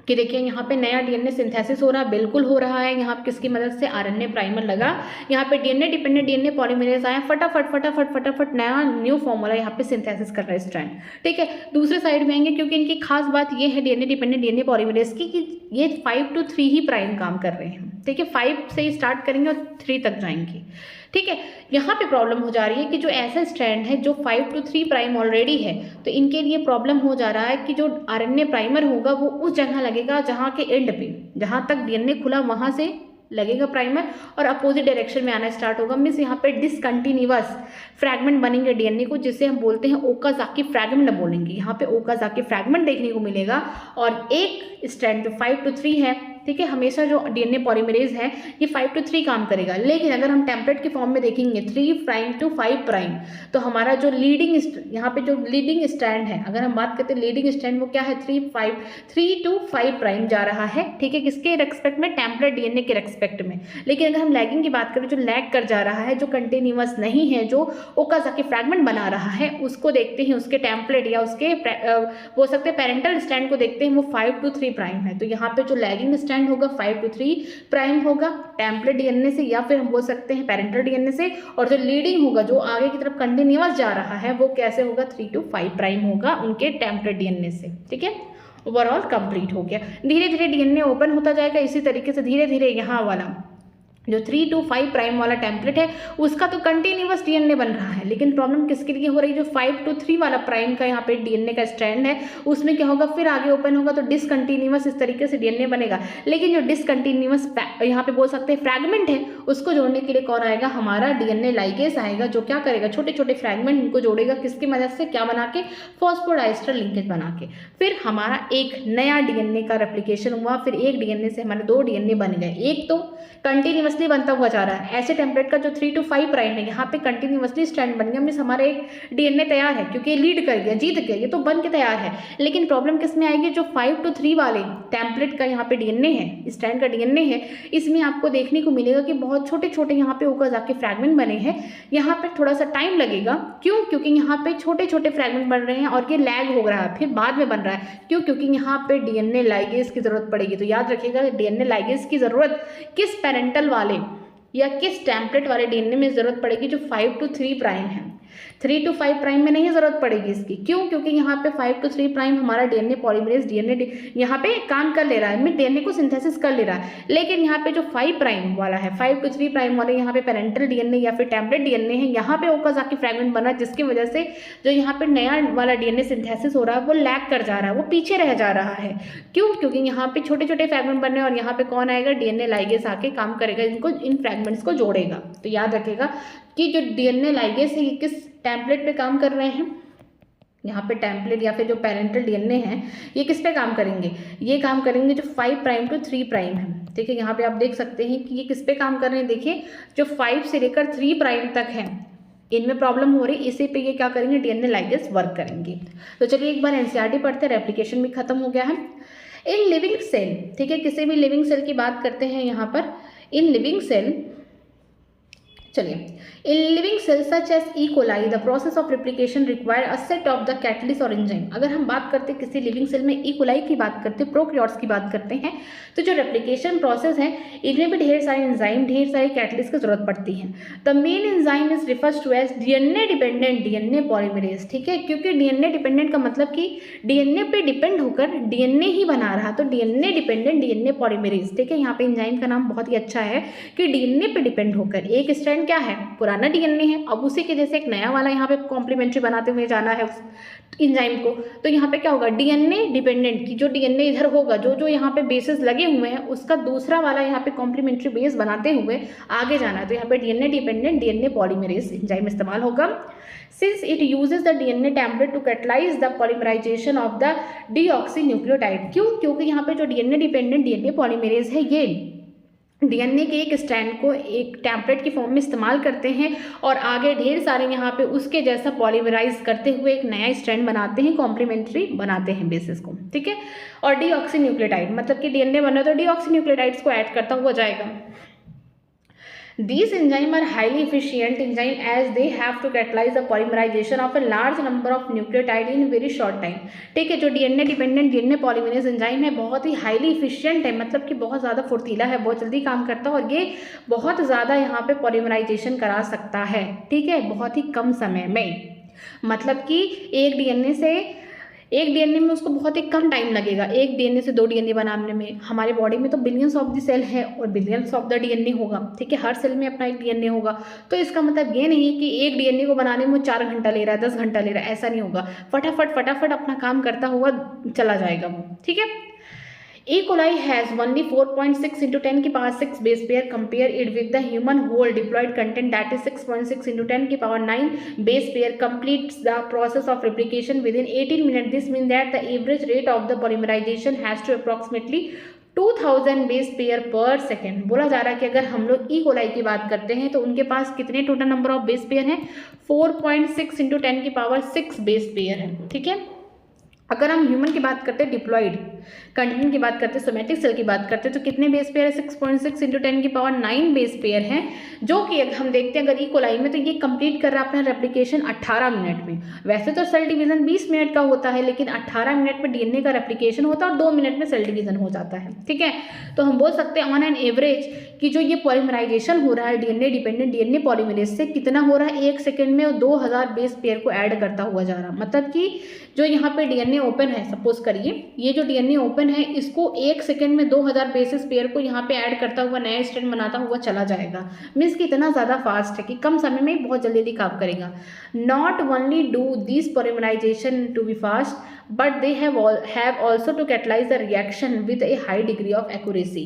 कि देखिए यहाँ पे नया डीएनए सिंथेसिस हो रहा है, बिल्कुल हो रहा है। यहाँ किसकी मदद से, आरएनए प्राइमर लगा, यहाँ पे डीएनए डिपेंडेंट डीएनए पॉलीमरेज आया, फटाफट नया न्यू फॉर्मूला यहाँ पे सिंथेसिस कर रहा है स्ट्रैंड, ठीक है। दूसरे साइड में आएंगे, क्योंकि इनकी खास बात ये है डीएनए डिपेंडेंट डीएनए पॉलीमरेज की, कि ये 5 to 3 ही प्राइम काम कर रहे हैं, ठीक है। 5 से ही स्टार्ट करेंगे और 3 तक जाएंगे, ठीक है। यहाँ पे प्रॉब्लम हो जा रही है कि जो ऐसा स्ट्रैंड है जो 5 to 3 प्राइम ऑलरेडी है, तो इनके लिए प्रॉब्लम हो जा रहा है कि जो आरएनए प्राइमर होगा वो उस जगह लगेगा जहाँ के एंड पे, जहाँ तक डीएनए खुला वहाँ से लगेगा प्राइमर, और अपोजिट डायरेक्शन में आना स्टार्ट होगा। मीन्स यहाँ पे डिसकंटिन्यूअस फ्रैगमेंट बनेंगे डीएनए को, जिसे हम बोलते हैं ओकाजाकी फ्रैगमेंट बोलेंगे। यहाँ पे ओकाजाकी फ्रैगमेंट देखने को मिलेगा, और एक स्ट्रैंड जो 5 to 3 है, ठीक है, हमेशा जो डीएनए पॉलीमरेज है ये 5 to 3 काम करेगा। लेकिन अगर हम टेम्पलेट के फॉर्म में देखेंगे 3 प्राइम to 5 प्राइम, तो हमारा जो लीडिंग यहाँ पे जो लीडिंग स्ट्रैंड है, अगर हम बात करते हैं लीडिंग स्ट्रैंड, वो क्या है 3 to 5 प्राइम जा रहा है, ठीक है, किसके रेस्पेक्ट में, टेम्पलेट डीएनए के रेस्पेक्ट में। लेकिन अगर हम लैगिंग की बात करें, जो लैग कर जा रहा है, जो कंटिन्यूअस नहीं है, जो ओकाजाकी फ्रैगमेंट बना रहा है, उसको देखते हैं, उसके टेम्पलेट या उसके बोल सकते हैं पेरेंटल स्ट्रैंड को देखते हैं, वो 5 to 3 प्राइम है। तो यहाँ पे जो लैगिंग स्ट्रैंड होगा 5 to 3 प्राइम होगा टेम्पलेट डीएनए से, या फिर हम बोल सकते हैं पेरेंटल डीएनए से। और जो लीडिंग होगा, जो आगे की तरफ कंटिन्यूअस जा रहा है, वो कैसे होगा, 3 to 5 प्राइम होगा उनके टेम्पलेट डीएनए से, ठीक है। ओवरऑल कंप्लीट हो गया। धीरे धीरे डीएनए ओपन होता जाएगा, इसी तरीके से धीरे धीरे यहाँ वाला जो 3 to 5 प्राइम वाला टेम्पलेट है उसका तो कंटिन्यूअस डीएनए बन रहा है, लेकिन प्रॉब्लम किसके लिए हो रही है, जो 5 to 3 वाला प्राइम का यहाँ पे डीएनए का स्ट्रैंड है उसमें क्या होगा, फिर आगे ओपन होगा तो डिसकंटिन्यूअस इस तरीके से डीएनए बनेगा। लेकिन जो डिसकंटिन्यूअस यहाँ पे बोल सकते हैं फ्रैगमेंट है, उसको जोड़ने के लिए कौन आएगा, हमारा डीएनए लाइगेज आएगा, जो क्या करेगा, छोटे छोटे फ्रैगमेंट इनको जोड़ेगा, किसकी मदद से, क्या बना के, फॉस्फोडाइस्टर लिंकेज बना के। फिर हमारा एक नया डीएनए का रेप्लिकेशन हुआ, फिर एक डीएनए से हमारे 2 डीएनए बन गए। एक तो कंटिन्यूअसली बनता हुआ जा रहा है, ऐसे टेम्पलेट का जो 3 to 5 प्राइम है यहाँ पे कंटिन्यूअसली स्ट्रैंड बन गया, मीन्स हमारा एक डीएनए तैयार है, क्योंकि ये लीड कर गया, जीत गया, ये तो बन के तैयार है। लेकिन प्रॉब्लम किस में आएगी, जो 5 to 3 वाले टेम्पलेट का यहाँ पे डीएनए है, स्ट्रैंड का डीएनए है, इसमें आपको देखने को मिलेगा कि बहुत छोटे छोटे यहाँ पे होकर जाके फ्रैगमेंट बने हैं। यहाँ पे थोड़ा सा टाइम लगेगा, क्यों, क्योंकि यहाँ पे छोटे छोटे फ्रैगमेंट बन रहे हैं और ये लैग हो रहा है, फिर बाद में बन रहा है, क्यों, क्योंकि यहाँ पे डीएनए लाइगेज की जरूरत पड़ेगी। तो याद रखिएगा डीएनए लाइगेज की जरूरत किस पेरेंटल वाले या किस टेम्पलेट वाले डीएनए में जरूरत पड़ेगी, जो 5 to 3 प्राइम है। 3 to 5 प्राइम में नहीं जरूरत पड़ेगी इसकी, क्यों, क्योंकि यहाँ पे 5 to 3 प्राइम हमारा डीएनए पॉलीमरेज डीएनए यहाँ पे काम कर ले रहा है, मैं डीएनए को सिंथेसिस कर ले रहा है। लेकिन यहाँ पे जो 5 प्राइम वाला है, 5 to 3 प्राइम वाले यहाँ पे पेरेंटल डीएनए या फिर टेम्पलेट डीएनए है, यहाँ पे होकर जाके फ्रैगमेंट बना, जिसकी वजह से जो यहाँ पे नया वाला डीएनए सिंथेसिस हो रहा है वो लैग कर जा रहा है, वो पीछे रह जा रहा है। क्यों, क्योंकि यहाँ पे छोटे छोटे फ्रैगमेंट बन रहे हैं और यहाँ पे कौन आएगा, डीएनए लाइगेज आके काम करेगा, इनको इन फ्रैगमेंट्स को जोड़ेगा। तो याद रखिएगा कि जो डीएनए लाइगेज है ये किस टेम्पलेट पे काम कर रहे हैं, यहाँ पे टेम्पलेट या फिर जो पेरेंटल डीएनए है ये किस पे काम करेंगे, ये काम करेंगे जो 5 प्राइम to 3 प्राइम है। ठीक है, यहाँ पे आप देख सकते हैं कि ये किस पे काम कर रहे हैं, देखिए जो 5 से लेकर 3 प्राइम तक है इनमें प्रॉब्लम हो रही, इसी पे ये क्या करेंगे, डीएनए लाइगेज वर्क करेंगे। तो चलिए एक बार एनसीईआरटी पढ़ते हैं, रेप्लिकेशन भी खत्म हो गया है। इन लिविंग सेल, ठीक है, किसी भी लिविंग सेल की बात करते हैं यहाँ पर, इन लिविंग सेल, चलिए, in living cells such as E coli the process of replication require a set of the catalyst और एंजाइम। अगर हम बात करते हैं किसी लिविंग सेल में ई कोलाई की बात करते हैं, प्रोकैरियोट्स की बात करते हैं, तो जो रेप्लिकेशन प्रोसेस है इनमें भी ढेर सारे एंजाइम, ढेर सारे कैटलिस्ट की जरूरत पड़ती है। The main enzyme is refers to as DNA dependent DNA polymerase. ठीक है, क्योंकि डीएनए डिपेंडेंट का मतलब कि डीएनए पे डिपेंड होकर डीएनए ही बना रहा, तो डीएनए डिपेंडेंट डीएनए पॉलीमरेज। ठीक है, यहाँ पे एंजाइम का नाम बहुत ही अच्छा है कि डीएनए पे डिपेंड होकर एक स्ट्रैंड क्या है, पुराना डीएनए है, अब उसी के जैसे एक नया वाला यहाँ पे कॉम्प्लीमेंट्री बनाते हुए जाना है उस एंजाइम को। तो यहाँ पे क्या होगा, डीएनए डिपेंडेंट की जो डीएनए इधर होगा, जो जो यहाँ पे बेसेस लगे हुए हैं उसका दूसरा वाला यहाँ पे कॉम्प्लीमेंट्री बेस बनाते हुए आगे जाना है। तो यहाँ पे DNA dependent DNA polymerase enzyme इस्तेमाल होगा। Since it uses the DNA template to catalyse the polymerisation of the deoxynucleotide. क्यों, क्योंकि यहाँ पे जो डीएनए डिपेंडेंट डीएनए पॉलीमरेज है ये डीएनए के एक स्ट्रैंड को एक टेम्पलेट की फॉर्म में इस्तेमाल करते हैं और आगे ढेर सारे यहाँ पे उसके जैसा पॉलीमराइज करते हुए एक नया स्ट्रैंड बनाते हैं, कॉम्प्लीमेंट्री बनाते हैं बेसिस को। ठीक है, और डीऑक्सीन्यूक्लियोटाइड मतलब कि डीएनए बना तो डीऑक्सीन्यूक्लियोटाइड्स को ऐड करता हुआ जाएगा। These enzymes are highly efficient enzyme as they have to catalyze the polymerization of a large number of nucleotide in very short time। ठीक है, जो DNA dependent DNA polymerase enzyme है बहुत ही हाईली इफिशिएंट है, मतलब कि बहुत ज़्यादा फुर्तीला है, बहुत जल्दी काम करता है और ये बहुत ज़्यादा यहाँ पे पॉलीमराइजेशन करा सकता है। ठीक है, बहुत ही कम समय में, मतलब कि एक डीएनए में उसको बहुत ही कम टाइम लगेगा, एक डीएनए से 2 डीएनए बनाने में। हमारे बॉडी में तो बिलियंस ऑफ द सेल है और बिलियंस ऑफ द डीएनए होगा। ठीक है, हर सेल में अपना एक डीएनए होगा, तो इसका मतलब ये नहीं है कि एक डीएनए को बनाने में 4 घंटा ले रहा है, 10 घंटा ले रहा है, ऐसा नहीं होगा। फटाफट अपना काम करता हुआ चला जाएगा वो। ठीक है, E. coli has only 4.6 into 10 की power 6 base pair. Compare it with the human whole diploid content that is 6.6 into 10 की power 9 base pair. Completes the process of replication within 18 minutes. This means that the average rate of the polymerization has to approximately 2000 base pair पर सेकेंड। बोला जा रहा है कि अगर हम लोग ई कोलाई की बात करते हैं तो उनके पास कितने total number of base pair हैं, 4.6 into 10 की पावर 6 बेस पेयर है। ठीक है, अगर हम ह्यूमन की बात करते हैं, डिप्लॉइड कंटेंट की बात करते हैं, सोमेटिक सेल की बात करते हैं, तो कितने बेस पेयर है, 6.6 into 10 की पावर 9 बेस पेयर हैं, जो कि अगर हम देखते हैं अगर ई कोलाई में तो ये कंप्लीट कर रहा है अपना रेप्लिकेशन 18 मिनट में। वैसे तो सेल डिवीजन 20 मिनट का होता है, लेकिन 18 मिनट में डीएनए का रेप्लिकेशन होता है और 2 मिनट में सेल डिवीजन हो जाता है। ठीक है, तो हम बोल सकते हैं ऑन एन एवरेज कि जो ये पॉलीमराइजेशन हो रहा है डीएनए डिपेंडेंट डीएनए पॉलीमरेज से कितना हो रहा है, 1 सेकेंड में 2000 बेस पेयर को ऐड करता हुआ जा रहा। मतलब कि जो यहाँ पे डीएनए ओपन है, सपोज करिए ये जो डीएनए ओपन है इसको 1 सेकेंड में 2000 बेसिस पेयर को यहाँ पे ऐड करता हुआ नया स्ट्रैंड बनाता हुआ चला जाएगा। मीन्स कि इतना ज़्यादा फास्ट है कि कम समय में बहुत जल्दी काम करेगा। Not only do this polymerisation to be fast but they have also to catalyse the reaction with a high degree of accuracy.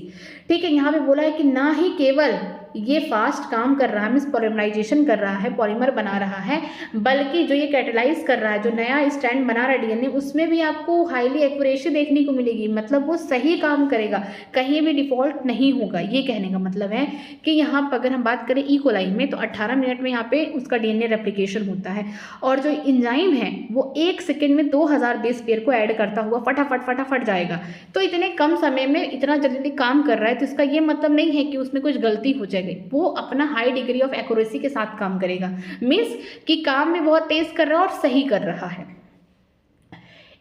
ठीक है, यहाँ पे बोला है कि ना ही केवल ये फास्ट काम कर रहा है, मीन्स पॉलीमराइजेशन कर रहा है, पॉलीमर बना रहा है, बल्कि जो ये कैटेलाइज कर रहा है, जो नया स्टैंड बना रहा है डीएनए, उसमें भी आपको हाईली एक्यूरेसी देखने को मिलेगी। मतलब वो सही काम करेगा, कहीं भी डिफॉल्ट नहीं होगा। ये कहने का मतलब है कि यहाँ पर अगर हम बात करें ई कोलाई में तो 18 मिनट में यहाँ पे उसका डीएनए रेप्लिकेशन होता है, और जो इंजाइम है वो 1 सेकेंड में 2000 बेस पेयर को ऐड करता हुआ फटाफट जाएगा। तो इतने कम समय में इतना जल्दी काम कर रहा है, तो इसका ये मतलब नहीं है कि उसमें कुछ गलती हो जाएगी। वो अपना हाई डिग्री ऑफ एक्यूरेसी के साथ काम करेगा, मीन्स कि काम में बहुत तेज कर रहा है और सही कर रहा है।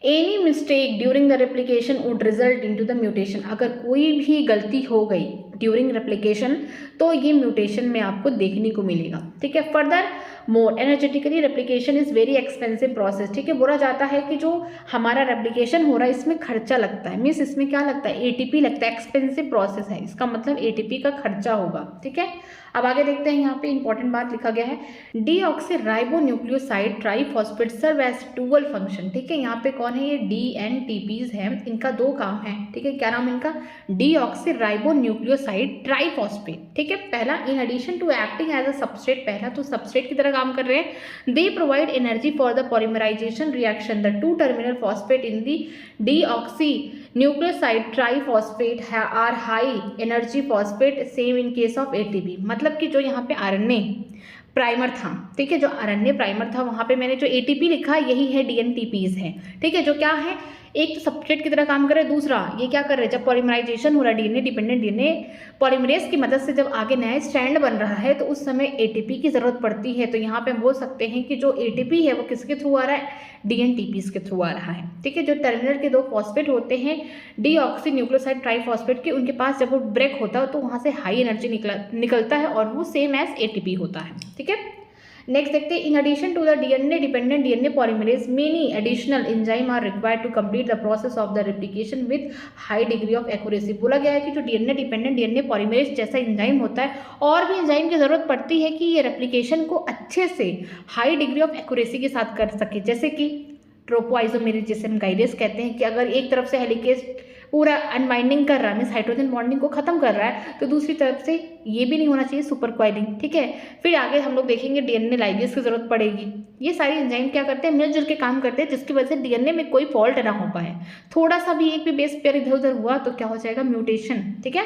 Any mistake during the replication would result into the mutation. अगर कोई भी गलती हो गई ड्यूरिंग रेप्लिकेशन तो ये म्यूटेशन में आपको देखने को मिलेगा। ठीक है, further more energetically replication is very expensive process. ठीक है, बोला जाता है कि जो हमारा रेप्लिकेशन हो रहा है इसमें खर्चा लगता है, मीन्स इसमें क्या लगता है, एटीपी लगता है। एक्सपेंसिव प्रोसेस है, इसका मतलब एटीपी का खर्चा होगा। ठीक है, अब आगे देखते हैं, यहाँ पे इंपॉर्टेंट बात लिखा गया है, deoxyribonucleoside triphosphate serve as dual function. ठीक है, यहाँ पे कौन है, ये डीएनटीपीज हैं, इनका 2 काम है। ठीक है, क्या नाम इनका, डीऑक्सीराइबोन्यूक्लियोसाइड ट्राइफॉस्फेट। ठीक है, पहला in addition to acting as a substrate, पहला तो सबस्ट्रेट की तरह काम कर रहे हैं। They provide energy for the polymerisation reaction. The 2 terminal phosphate in the deoxy nucleoside triphosphate are high energy phosphate, same in case of ATP. मतलब कि जो यहाँ पे आरएनए प्राइमर था, ठीक है, जो आरएनए प्राइमर था वहाँ पे मैंने जो एटीपी लिखा यही है डीएनटीपीज है। ठीक है, जो क्या है, एक तो सबस्ट्रेट की तरह काम कर रहा है, दूसरा ये क्या कर रहे हैं, जब पॉलीमराइजेशन हो रहा है डीएनए डिपेंडेंट डीएनए पॉलीमरेज की मदद से जब आगे नया स्ट्रैंड बन रहा है तो उस समय एटीपी की ज़रूरत पड़ती है। तो यहाँ पे हम बोल सकते हैं कि जो एटीपी है वो किसके थ्रू आ रहा है, डीएनटीपीज के थ्रू आ रहा है। ठीक है, जो टर्मिनल के 2 फॉस्फेट होते हैं डीऑक्सी न्यूक्लियोसाइड ट्राइफॉस्फेट के, उनके पास जब वो ब्रेक होता है तो वहाँ से हाई एनर्जी निकलता है और वो सेम एज एटीपी होता है। ठीक है, नेक्स्ट देखते हैं, in addition to the DNA dependent DNA polymerase many additional enzyme are required to complete the process of the replication with high degree of accuracy. बोला गया है कि जो डीएनए डिपेंडेंट डीएनए पॉलीमरेज जैसा एंजाइम होता है और भी एंजाइम की जरूरत पड़ती है कि ये रेप्लिकेशन को अच्छे से हाई डिग्री ऑफ एक्यूरेसी के साथ कर सके, जैसे कि ट्रोपोआइसोमेरेज, जिसे हम गाइडेस कहते हैं, कि अगर एक तरफ से हेलिकेज पूरा अनवाइंडिंग कर रहा है, मीन्स हाइड्रोजन बॉन्डिंग को खत्म कर रहा है, तो दूसरी तरफ से ये भी नहीं होना चाहिए सुपर क्वाइलिंग। ठीक है, फिर आगे हम लोग देखेंगे डीएनए लाइगेज की जरूरत पड़ेगी। ये सारी एंजाइम क्या करते हैं, मिलजुल के काम करते हैं, जिसकी वजह से डीएनए में कोई फॉल्ट ना हो पाए। थोड़ा सा भी एक भी बेस पेयर इधर उधर हुआ तो क्या हो जाएगा, म्यूटेशन। ठीक है,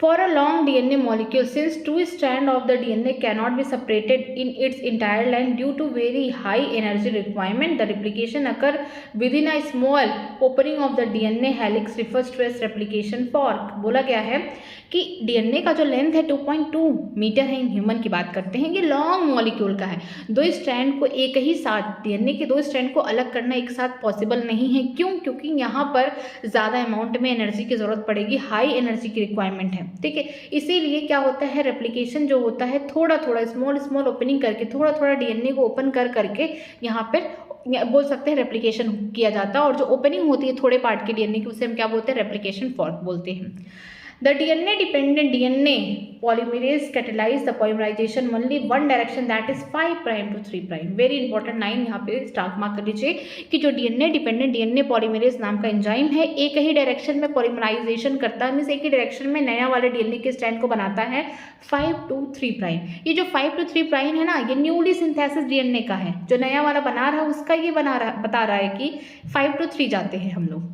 for a long DNA molecule, since 2 strands of the DNA cannot be separated in its entire length due to very high energy requirement, the replication occur within a small opening of the DNA helix refers to as replication fork। बोला गया है कि डीएनए का जो लेंथ है 2.2 मीटर है, इन ह्यूमन की बात करते हैं, ये लॉन्ग मॉलिक्यूल का है। 2 स्ट्रैंड को एक ही साथ, डीएनए के 2 स्ट्रैंड को अलग करना एक साथ पॉसिबल नहीं है। क्यों, क्योंकि यहाँ पर ज़्यादा अमाउंट में एनर्जी की ज़रूरत पड़ेगी, हाई एनर्जी की रिक्वायरमेंट है। ठीक है, इसीलिए क्या होता है, रेप्लिकेशन जो होता है थोड़ा थोड़ा स्मॉल ओपनिंग करके थोड़ा थोड़ा डीएनए को ओपन करके यहाँ पर बोल सकते हैं रेप्लिकेशन किया जाता है। और जो ओपनिंग होती है थोड़े पार्ट के डीएनए की, उसे हम क्या बोलते हैं, रेप्लिकेशन फॉर्क बोलते हैं। The DNA dependent DNA polymerase catalyze the polymerization only one direction, that is 5' to 3'। Very important line यहाँ पे स्टार्ट मार्क कर लीजिए कि जो डीएनए डिपेंडेंट डीएनए पॉलीमरेज नाम का एंजाइम है एक ही डायरेक्शन में पॉलीमराइजेशन करता है, मीन्स एक ही डायरेक्शन में नया वाले डीएनए के स्ट्रैंड को बनाता है 5 to 3'। ये जो 5 to 3' है ना, ये न्यूली सिंथेसिस डीएनए का है, जो नया वाला बना रहा है उसका ये बता रहा है कि 5 to 3 जाते हैं हम लोग।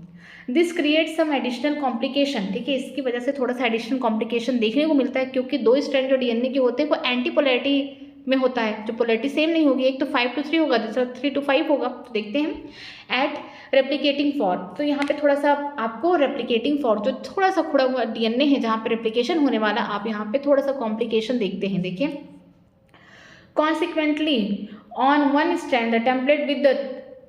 This create some additional complication. ठीक है, इसकी वजह से थोड़ा सा एडिशनल कॉम्प्लिकेशन देखने को मिलता है, क्योंकि 2 स्ट्रैंड जो डीएनए के होते हैं वो एंटी पोलैरिटी में होता है, जो पोलैरिटी सेम नहीं होगी, एक तो 5 to 3 होगा, दूसरा 3 to 5 होगा। तो देखते हैं एट रेप्लिकेटिंग फॉर्क। तो यहाँ पे थोड़ा सा आपको रेप्लिकेटिंग फॉर्क, जो थोड़ा सा खुड़ा हुआ डीएनए है जहाँ पे रेप्लिकेशन होने वाला, आप यहाँ पे थोड़ा सा कॉम्प्लिकेशन देखते हैं। देखिए, consequently on one strand the template with the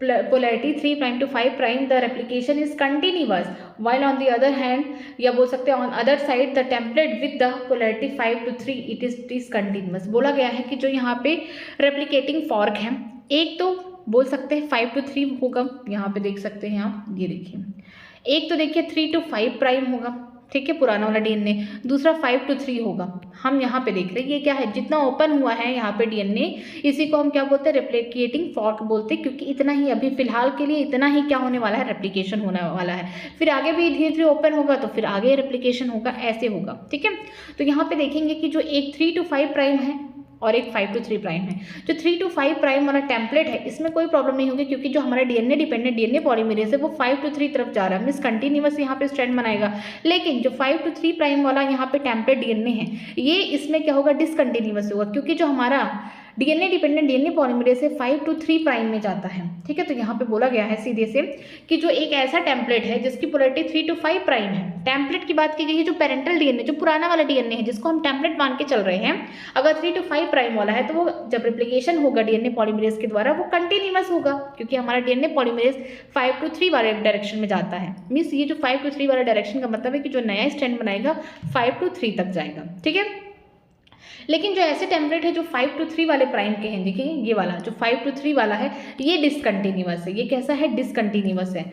polarity 3 prime to 5 prime the replication is continuous, while on the other hand या बोल सकते हैं on other side the template with the polarity 5 to 3 it is discontinuous। बोला गया है कि जो यहाँ पे replicating fork है, एक तो बोल सकते हैं 5 to 3 होगा, यहाँ पे देख सकते हैं आप, ये देखिए, एक तो देखिए 3 to 5 प्राइम होगा, ठीक है, पुराना वाला डीएनए, दूसरा 5 to 3 होगा। हम यहाँ पे देख रहे हैं ये क्या है, जितना ओपन हुआ है यहाँ पे डीएनए, इसी को हम क्या बोलते हैं, रेप्लिकेटिंग फॉर्क बोलते हैं, क्योंकि इतना ही अभी फिलहाल के लिए इतना ही क्या होने वाला है, रेप्लिकेशन होने वाला है। फिर आगे भी धीरे धीरे ओपन होगा तो फिर आगे रेप्लिकेशन होगा, ऐसे होगा, ठीक है। तो यहाँ पे देखेंगे कि जो एक 3 to 5 प्राइम है और एक 5 to 3 प्राइम है, जो 3 to 5 प्राइम वाला टेम्पलेट है इसमें कोई प्रॉब्लम नहीं होगी, क्योंकि जो हमारा डीएनए डिपेंडेंट डीएनए पॉलीमरेज है वो 5 to 3 तरफ जा रहा है, मींस कंटिन्यूअस यहाँ पे स्ट्रैंड बनाएगा। लेकिन जो 5 to 3 प्राइम वाला यहाँ पे टेम्पलेट डीएनए है, ये इसमें क्या होगा, डिसकंटिन्यूअस होगा, क्योंकि जो हमारा डीएनए डिपेंडेंट डीएनए पॉलीमरेज से 5 to 3 प्राइम में जाता है, ठीक है। तो यहाँ पे बोला गया है सीधे से कि जो एक ऐसा टेम्पलेट है जिसकी पोलैरिटी 3 to 5 प्राइम है, टेम्पलेट की बात की गई है, जो पेरेंटल डीएनए जो पुराना वाला डीएनए है जिसको हम टेम्पलेट मान के चल रहे हैं, अगर 3 to 5 प्राइम वाला है तो वो जब रिप्लिकेशन होगा डीएनए पॉलीमरेज के द्वारा वो कंटिन्यूअस होगा, क्योंकि हमारा डीएनए पॉलीमरेज 5 to 3 वाले डायरेक्शन में जाता है। मीन्स ये जो 5 to 3 वाला डायरेक्शन का मतलब है कि जो नया स्ट्रैंड बनाएगा 5 to 3 तक जाएगा, ठीक है। लेकिन जो ऐसे टेम्पलेट है जो 5 to 3 वाले प्राइम के हैं, देखिए ये वाला जो 5 to 3 वाला है ये डिसकंटिन्यूअस है। ये कैसा है, डिसकंटिन्यूअस है।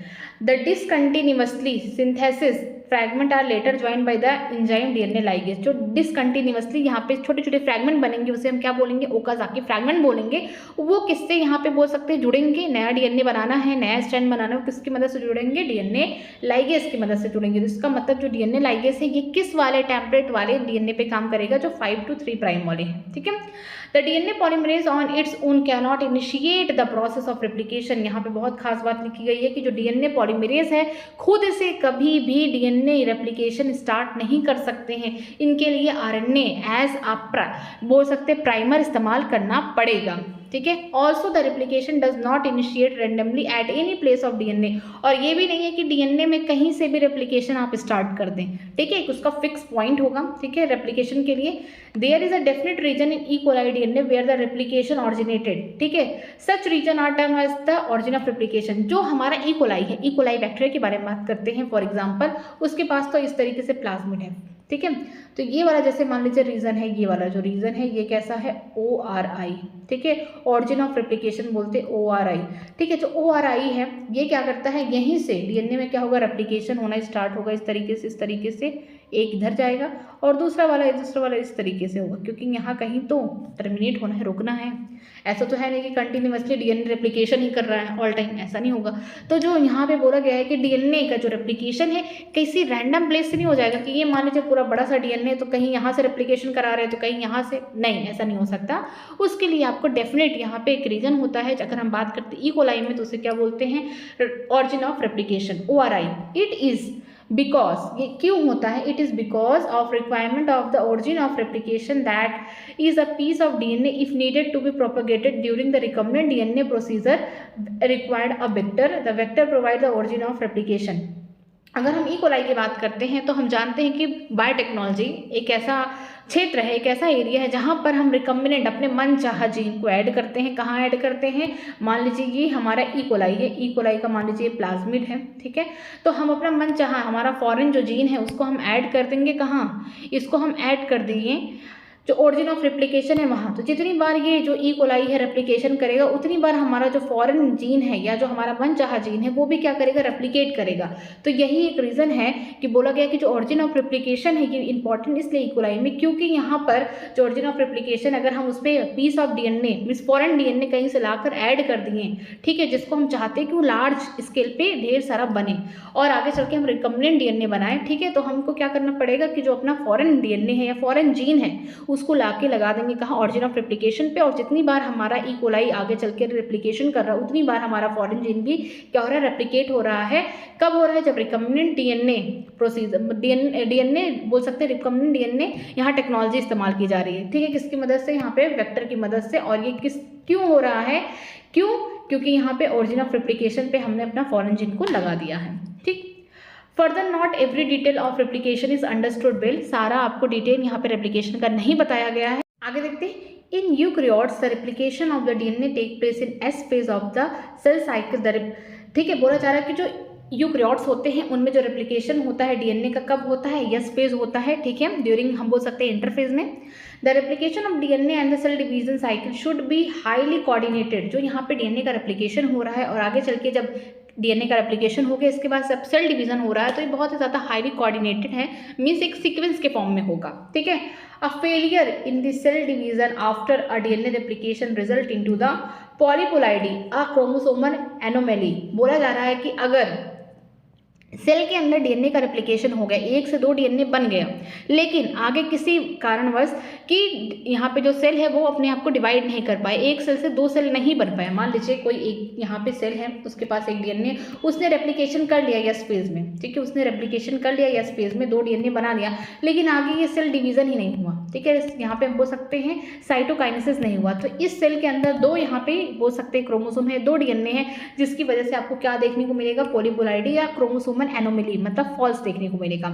The discontinuously synthesis fragment are later join by the enzyme DNA ligase. जो डिसकंटिन्यूअसली यहाँ पे छोटे छोटे फ्रैगमेंट बनेंगे उसे हम क्या बोलेंगे, ओकाज़ाकी फ्रैगमेंट बोलेंगे। वो किससे यहाँ पे बोल सकते हैं जुड़ेंगे, नया डीएनए बनाना है, नया स्ट्रैंड बनाना है, वो किसकी मदद से जुड़ेंगे, डीएनए लाइगेज की मदद से जुड़ेंगे। तो इसका मतलब जो डीएनए लाइगेज है ये किस वाले टेम्पलेट वाले डीएनए पे काम करेगा, जो 5 to 3 प्राइम वाले हैं, ठीक है। The DNA polymerase on its own can not initiate the process of replication. यहाँ पे बहुत खास बात लिखी गई है कि जो डीएनए पॉलीमरेज है खुद से कभी भी डीएनए रेप्लिकेशन स्टार्ट नहीं कर सकते हैं, इनके लिए आरएनए एज अ बोल सकते प्राइमर इस्तेमाल करना पड़ेगा, ठीक है। Also the replication does not initiate randomly at any place of DNA. और ये भी नहीं है कि डीएनए में कहीं से भी रेप्लिकेशन आप स्टार्ट कर दें, ठीक है, उसका फिक्स पॉइंट होगा, ठीक है, रेप्लिकेशन के लिए। There is a definite region in E coli DNA where the replication originated, ठीक है। Such region are term as the origin of replication. जो हमारा ई कोलाई है, ई कोलाई बैक्टीरिया के बारे में बात करते हैं फॉर एग्जाम्पल, उसके पास तो इस तरीके से प्लाज्मिड है, ठीक है। तो ये वाला जैसे मान लीजिए रीजन है, ये वाला जो रीजन है ये कैसा है, ORI, ठीक है, ऑरिजिन ऑफ रेप्लिकेशन बोलते हैं ORI, ठीक है। जो ORI है ये क्या करता है, यहीं से डीएनए में क्या होगा, रेप्लिकेशन होना स्टार्ट होगा इस तरीके से, इस तरीके से एक इधर जाएगा और दूसरा वाला इस तरीके से होगा, क्योंकि यहाँ कहीं तो टर्मिनेट होना है, रुकना है। ऐसा तो है नहीं कि कंटिन्यूअसली डीएनए रेप्लिकेशन ही कर रहा है ऑल टाइम, ऐसा नहीं होगा। तो जो यहाँ पे बोला गया है कि डीएनए का जो रेप्लिकेशन है किसी रैंडम प्लेस से नहीं हो जाएगा, कि ये मान लीजिए पूरा बड़ा सा डीएनए तो कहीं यहाँ से रेप्लिकेशन करा रहे हैं तो कहीं यहाँ से, नहीं, ऐसा नहीं हो सकता। उसके लिए आपको डेफिनेट यहाँ पे एक रीजन होता है। अगर हम बात करते हैं ई कोलाई में तो उसे क्या बोलते हैं, origin of replication ORI। It is because, ये क्यों होता है, it is because of requirement of the origin of replication that is a piece of DNA if needed to be propagated during the recombinant DNA procedure required a vector. The vector provides the origin of replication. अगर हम ई कोलाई की बात करते हैं तो हम जानते हैं कि बायोटेक्नोलॉजी एक ऐसा क्षेत्र है, एक ऐसा एरिया है जहाँ पर हम रिकम्बिनेंट अपने मन चाहा जीन को ऐड करते हैं। कहाँ ऐड करते हैं, मान लीजिए ये हमारा ई कोलाई है, ई कोलाई का मान लीजिए प्लाज्मिड है, ठीक है। तो हम अपना मन चाहा हमारा फॉरेन जो जीन है उसको हम ऐड कर देंगे, कहाँ, इसको हम ऐड कर देंगे जो ओरिजिन ऑफ रेप्लिकेशन है वहाँ। तो जितनी बार ये जो ई कोलाई है रेप्लिकेशन करेगा उतनी बार हमारा जो फॉरेन जीन है या जो हमारा मनचाहा जीन है वो भी क्या करेगा, रेप्लिकेट करेगा। तो यही एक रीज़न है कि बोला गया कि जो ओरिजिन ऑफ रेप्लिकेशन है ये इंपॉर्टेंट इसलिए ई कोलाई में, क्योंकि यहाँ पर जो ओरिजिन ऑफ रेप्लिकेशन अगर हम उस पर piece of DNA means foreign DNA कहीं से लाकर ऐड कर दिए, ठीक है, जिसको हम चाहते हैं कि वो लार्ज स्केल पर ढेर सारा बने और आगे चल के हम रिकम्बिनेंट डीएनए बनाएं, ठीक है। तो हमको क्या करना पड़ेगा कि जो अपना फॉरेन डीएनए है या फॉरेन जीन है उसको लाके लगा देंगे कहाँ, ऑरिजिन ऑफ रेप्लिकेशन पे। और जितनी बार हमारा ई कोलाई आगे चल के रेप्लिकेशन कर रहा है उतनी बार हमारा फॉरेन जीन भी क्या हो रहा है, रेप्लिकेट हो रहा है। कब हो रहा है, जब रिकम्बिनेंट डीएनए प्रोसीजर, डीएनए बोल सकते हैं, रिकम्बिनेंट डीएनए यहाँ टेक्नोलॉजी इस्तेमाल की जा रही है, ठीक है, किसकी मदद से, यहाँ पे वेक्टर की मदद से। और ये क्यों हो रहा है, क्योंकि यहाँ पे ऑरिजिन ऑफ रेप्लिकेशन पे हमने अपना फॉरेन जीन को लगा दिया है, ठीक। Further not every detail of replication is understood well. सारा आपको डिटेल यहाँ पे रेप्लिकेशन का नहीं बताया गया है। आगे देखते हैं, In eukaryotes, the replication of the DNA take place in S phase of the cell cycle. ठीक है, बोला जा रहा है कि जो यूकैरियोट्स होते हैं उनमें जो रेप्लिकेशन होता है डीएनए का कब होता है, यस फेज होता है, ठीक है, ड्यूरिंग हम बोल सकते हैं इंटरफेज में। The replication of DNA and the cell division cycle should be highly coordinated. जो यहाँ पे डीएनए का रेप्लिकेशन हो रहा है और आगे चल के जब डीएनए का रेप्लिकेशन हो गया इसके बाद सब सेल डिवीजन हो रहा है तो ये बहुत ही ज़्यादा हाईली कोऑर्डिनेटेड है, मीन्स एक सीक्वेंस के फॉर्म में होगा, ठीक है। A failure in the cell division after a DNA replication result into the polyploidy a chromosomal anomaly. बोला जा रहा है कि अगर सेल के अंदर डीएनए का रेप्लिकेशन हो गया, 1 से 2 डीएनए बन गया, लेकिन आगे किसी कारणवश कि यहाँ पे जो सेल है वो अपने आप को डिवाइड नहीं कर पाए, 1 सेल से 2 सेल नहीं बन पाए। मान लीजिए कोई एक यहाँ पे सेल है, उसके पास एक डीएनए, उसने रेप्लिकेशन कर लिया यस फेज में, ठीक है, उसने रेप्लिकेशन कर लिया यस फेज में, 2 डीएनए बना लिया, लेकिन आगे ये सेल डिवीजन ही नहीं हुआ, ठीक है, यहाँ पे हम बोल सकते हैं साइटोकाइनेसिस नहीं हुआ। तो इस सेल के अंदर 2 यहाँ पे बोल सकते हैं क्रोमोसोम है, 2 डीएनए है, जिसकी वजह से आपको क्या देखने को मिलेगा, पॉलीपोलाइडी या क्रोमोसोमल एनोमली, मतलब फॉल्स देखने को मिलेगा।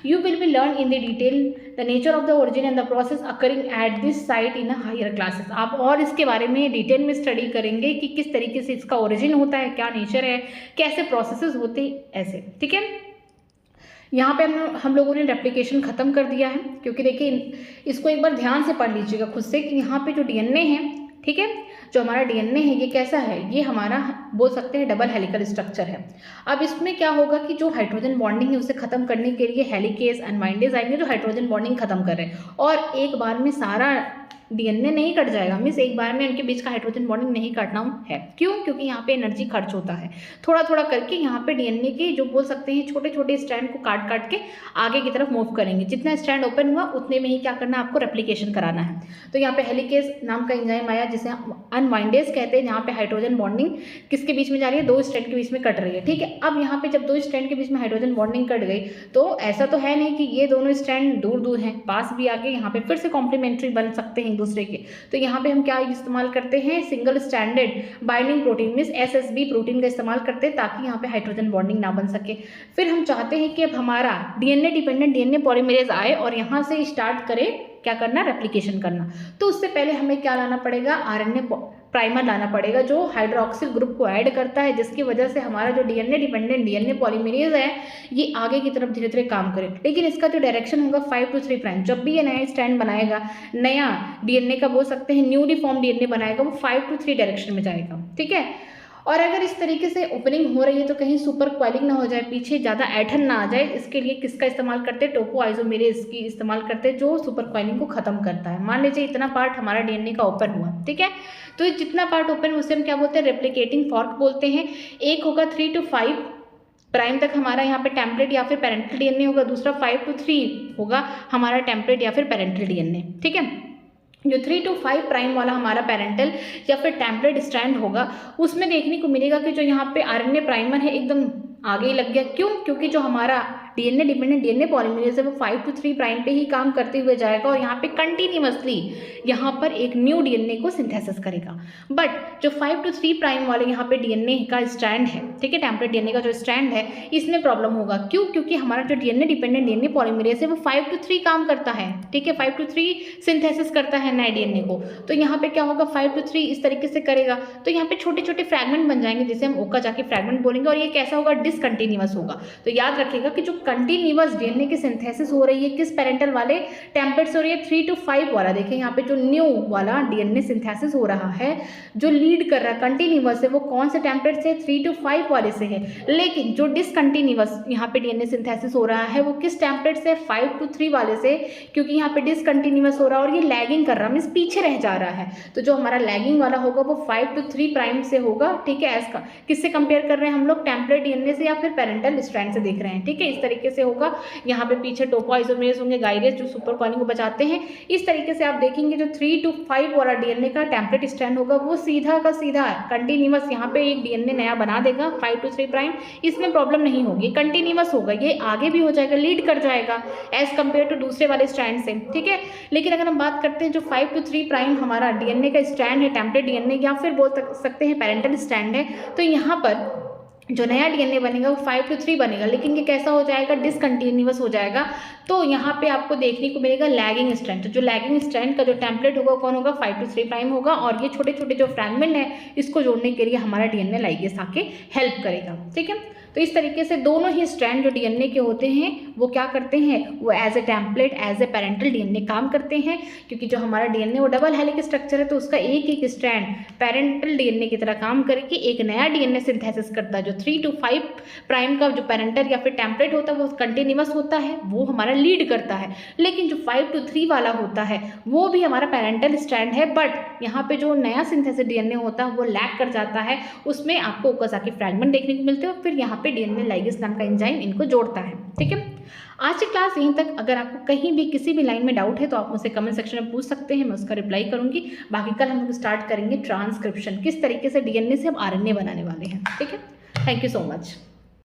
You will be learn in the detail the nature of the origin and the process occurring at this site in higher classes. आप और इसके बारे में डिटेल में स्टडी करेंगे कि किस तरीके से इसका ओरिजिन होता है, क्या नेचर है, कैसे प्रोसेसेस होते हैं, ऐसे, ठीक है। यहाँ पे हम लोगों ने रेप्लिकेशन खत्म कर दिया है, क्योंकि देखिए इसको एक बार ध्यान से पढ़ लीजिएगा खुद से कि यहाँ पे जो डीएनए है, ठीक है, जो हमारा डीएनए है ये कैसा है, ये हमारा बोल सकते हैं डबल हेलिकल स्ट्रक्चर है। अब इसमें क्या होगा कि जो हाइड्रोजन बॉन्डिंग है उसे खत्म करने के लिए हेलिकेज अनवाइंडेज आएंगे जो हाइड्रोजन बॉन्डिंग खत्म कर रहे हैं, और एक बार में सारा डीएनए नहीं कट जाएगा, मीन्स एक बार में उनके बीच का हाइड्रोजन बॉन्डिंग नहीं काटना है। क्यों? क्योंकि यहाँ पे एनर्जी खर्च होता है, थोड़ा थोड़ा करके यहाँ पे डीएनए के जो बोल सकते हैं छोटे छोटे स्ट्रैंड को काट काट के आगे की तरफ मूव करेंगे। जितना स्ट्रैंड ओपन हुआ उतने में ही क्या करना है, आपको रेप्लिकेशन कराना है। तो यहाँ पे हेलिकेज नाम का एंजाइम आया जिसे अनवाइंडेज कहते हैं, जहाँ पे हाइड्रोजन बॉन्डिंग किसके बीच में जा रही है, 2 स्ट्रैंड के बीच में कट रही है, ठीक है। अब यहाँ पे जब 2 स्ट्रैंड के बीच में हाइड्रोजन बॉन्डिंग कट गई तो ऐसा तो है नहीं कि ये दोनों स्ट्रैंड दूर दूर हैं, पास भी आके यहाँ पे फिर से कॉम्प्लीमेंट्री बन सकते हैं एक दूसरे के। तो यहाँ पे हम क्या इस्तेमाल करते हैं, single stranded binding protein means SSB protein का इस्तेमाल करते हैं ताकि यहाँ पे हाइड्रोजन बॉन्डिंग ना बन सके। फिर हम चाहते हैं कि अब हमारा डीएनए डिपेंडेंट डीएनए पॉलीमरेज आए और यहाँ से स्टार्ट करे क्या करना, रेप्लिकेशन करना। तो उससे पहले हमें क्या लाना पड़ेगा, आरएनए प्राइमर लाना पड़ेगा जो हाइड्रोक्सिल ग्रुप को ऐड करता है, जिसकी वजह से हमारा जो डीएनए डिपेंडेंट डीएनए पॉलीमरेज है ये आगे की तरफ धीरे धीरे काम करे। लेकिन इसका जो डायरेक्शन होगा 5 to 3 प्राइम, जब भी ये नया स्ट्रैंड बनाएगा, नया डीएनए का बोल सकते हैं न्यूली फॉर्म डीएनए बनाएगा, वो 5 to 3 डायरेक्शन में जाएगा, ठीक है। और अगर इस तरीके से ओपनिंग हो रही है तो कहीं सुपर क्वाइलिंग ना हो जाए, पीछे ज़्यादा ऐठन ना आ जाए, इसके लिए किसका इस्तेमाल करते हैं, टोपो आइसोमेरेज की इस्तेमाल करते हैं जो सुपर क्वाइलिंग को खत्म करता है। मान लीजिए इतना पार्ट हमारा डीएनए का ओपन हुआ, ठीक है, तो जितना पार्ट ओपन उसे हम क्या बोलते हैं, रेप्लिकेटिंग फॉर्क बोलते हैं। एक होगा 3 to 5 प्राइम तक हमारा यहाँ पे टेम्पलेट या फिर पेरेंटल डीएनए होगा, दूसरा 5 to 3 होगा हमारा टेम्पलेट या फिर पेरेंटल डीएनए, ठीक है। जो 3 to 5 प्राइम वाला हमारा पेरेंटल या फिर टेम्पलेट स्ट्रैंड होगा उसमें देखने को मिलेगा कि जो यहाँ पे आरएनए प्राइमर है एकदम आगे ही लग गया। क्यों? क्योंकि जो हमारा डीएनए डिपेंडेंट डीएनए पॉलीमरेज है वो 5 to 3 प्राइम पे ही काम करते हुए जाएगा और यहाँ पे कंटिन्यूअसली यहाँ पर एक न्यू डीएनए को सिंथेसिस करेगा। बट जो 5 to 3 प्राइम वाले यहाँ पे डीएनए का स्ट्रैंड है, ठीक है, टेम्पलेट डीएनए का जो स्ट्रैंड है, इसमें प्रॉब्लम होगा। क्यों? क्योंकि हमारा जो डीएनए डिपेंडेंट डीएनए पॉलीमरेज है वो 5 to 3 काम करता है, ठीक है, 5 to 3 सिंथेसिस करता है नए डीएनए को। तो यहाँ पे क्या होगा, 5 to 3 इस तरीके से करेगा तो यहाँ पे छोटे छोटे फ्रैगमेंट बन जाएंगे जिसे हम ओका जाके फ्रैगमेंट बोलेंगे, और ये कैसा होगा, डिसकंटिन्यूअस होगा। तो याद रखिएगा कि जो कंटिन्यूअस डीएनए की सिंथेसिस हो रही है किस पेरेंटल वाले टेम्पलेट से हो रही है, 3 to 5 वाला। देखिए यहाँ पे जो न्यू वाला डीएनए सिंथेसिस हो रहा है जो लीड कर रहा है कंटिन्यूअस है वो कौन से टेम्पलेट से, 3 to 5 वाले से है। लेकिन जो डिसकंटिन्यूअस यहाँ पे डीएनए सिंथेसिस हो रहा है वो किस टेम्पलेट से, 5 to 3 वाले से, क्योंकि यहाँ पे डिसकंटिन्यूअस हो रहा है और ये लैगिंग कर रहा है, मीन्स पीछे रह जा रहा है। तो जो हमारा लैगिंग वाला होगा वो 5 to 3 प्राइम से होगा, ठीक है। इसका किससे कंपेयर कर रहे हैं हम लोग, टेम्पलेट डीएनए से या फिर पेरेंटल स्ट्रैंड से देख रहे हैं, ठीक है। इस तरीके से होगा। यहाँ पे पीछे टोपो आइसोमेरेज होंगे, गाइरेज जो सुपर क्वाइलिंग को बचाते हैं। इस तरीके से आप देखेंगे जो 3 to 5 वाला डीएनए का टेम्पलेट स्ट्रैंड होगा वो सीधा का सीधा कंटिन्यूअस यहाँ पे एक डीएनए नया बना देगा 5 to 3 प्राइम। इसमें प्रॉब्लम नहीं होगी, कंटिन्यूअस होगा, ये आगे भी हो जाएगा, लीड कर जाएगा एज कम्पेयर टू दूसरे वाले स्ट्रैंड से, ठीक है। लेकिन अगर हम बात करते हैं जो 5 to 3 प्राइम हमारा डीएनए का स्ट्रैंड है, टेम्पलेट डीएनए या फिर बोल सकते हैं पेरेंटल स्ट्रैंड है, तो यहाँ पर जो नया डीएनए बनेगा वो 5 to 3 बनेगा, लेकिन ये कैसा हो जाएगा, डिसकंटिन्यूअस हो जाएगा। तो यहाँ पे आपको देखने को मिलेगा लैगिंग स्ट्रैंड। जो लैगिंग स्ट्रैंड का जो टेम्पलेट होगा कौन होगा, 5 to 3 प्राइम होगा, और ये छोटे छोटे जो फ्रैगमेंट है इसको जोड़ने के लिए हमारा डीएनए लाइगेज आके हेल्प करेगा। ठीक है, तो इस तरीके से दोनों ही स्ट्रैंड जो डीएनए के होते हैं वो क्या करते हैं, वो as a template, as a parental DNA काम करते हैं। क्योंकि जो हमारा डीएनए वो डबल हेलिक्स स्ट्रक्चर है, तो उसका एक एक स्ट्रैंड पेरेंटल डीएनए की तरह काम करके एक नया डीएनए सिंथेसिस करता है। जो 3 to 5 प्राइम का जो पेरेंटल या फिर टेम्पलेट होता है वो कंटिन्यूअस होता है, वो हमारा लीड करता है। लेकिन जो 5 to 3 वाला होता है वो भी हमारा पेरेंटल स्ट्रैंड है, बट यहाँ पे जो नया सिंथेसिस डीएनए होता है वो लैग कर जाता है, उसमें आपको ओकाज़की फ्रैगमेंट देखने को मिलते हैं, और फिर यहाँ पे डीएनए लाइगेज नाम का एंजाइम इनको जोड़ता है। ठीक है, आज की क्लास यहीं तक। अगर आपको कहीं भी किसी भी लाइन में डाउट है तो आप मुझसे कमेंट सेक्शन में पूछ सकते हैं, मैं उसका रिप्लाई करूंगी। बाकी कल हम लोग स्टार्ट करेंगे ट्रांसक्रिप्शन, किस तरीके से डीएनए से हम आरएनए बनाने वाले हैं। ठीक है, थैंक यू सो मच।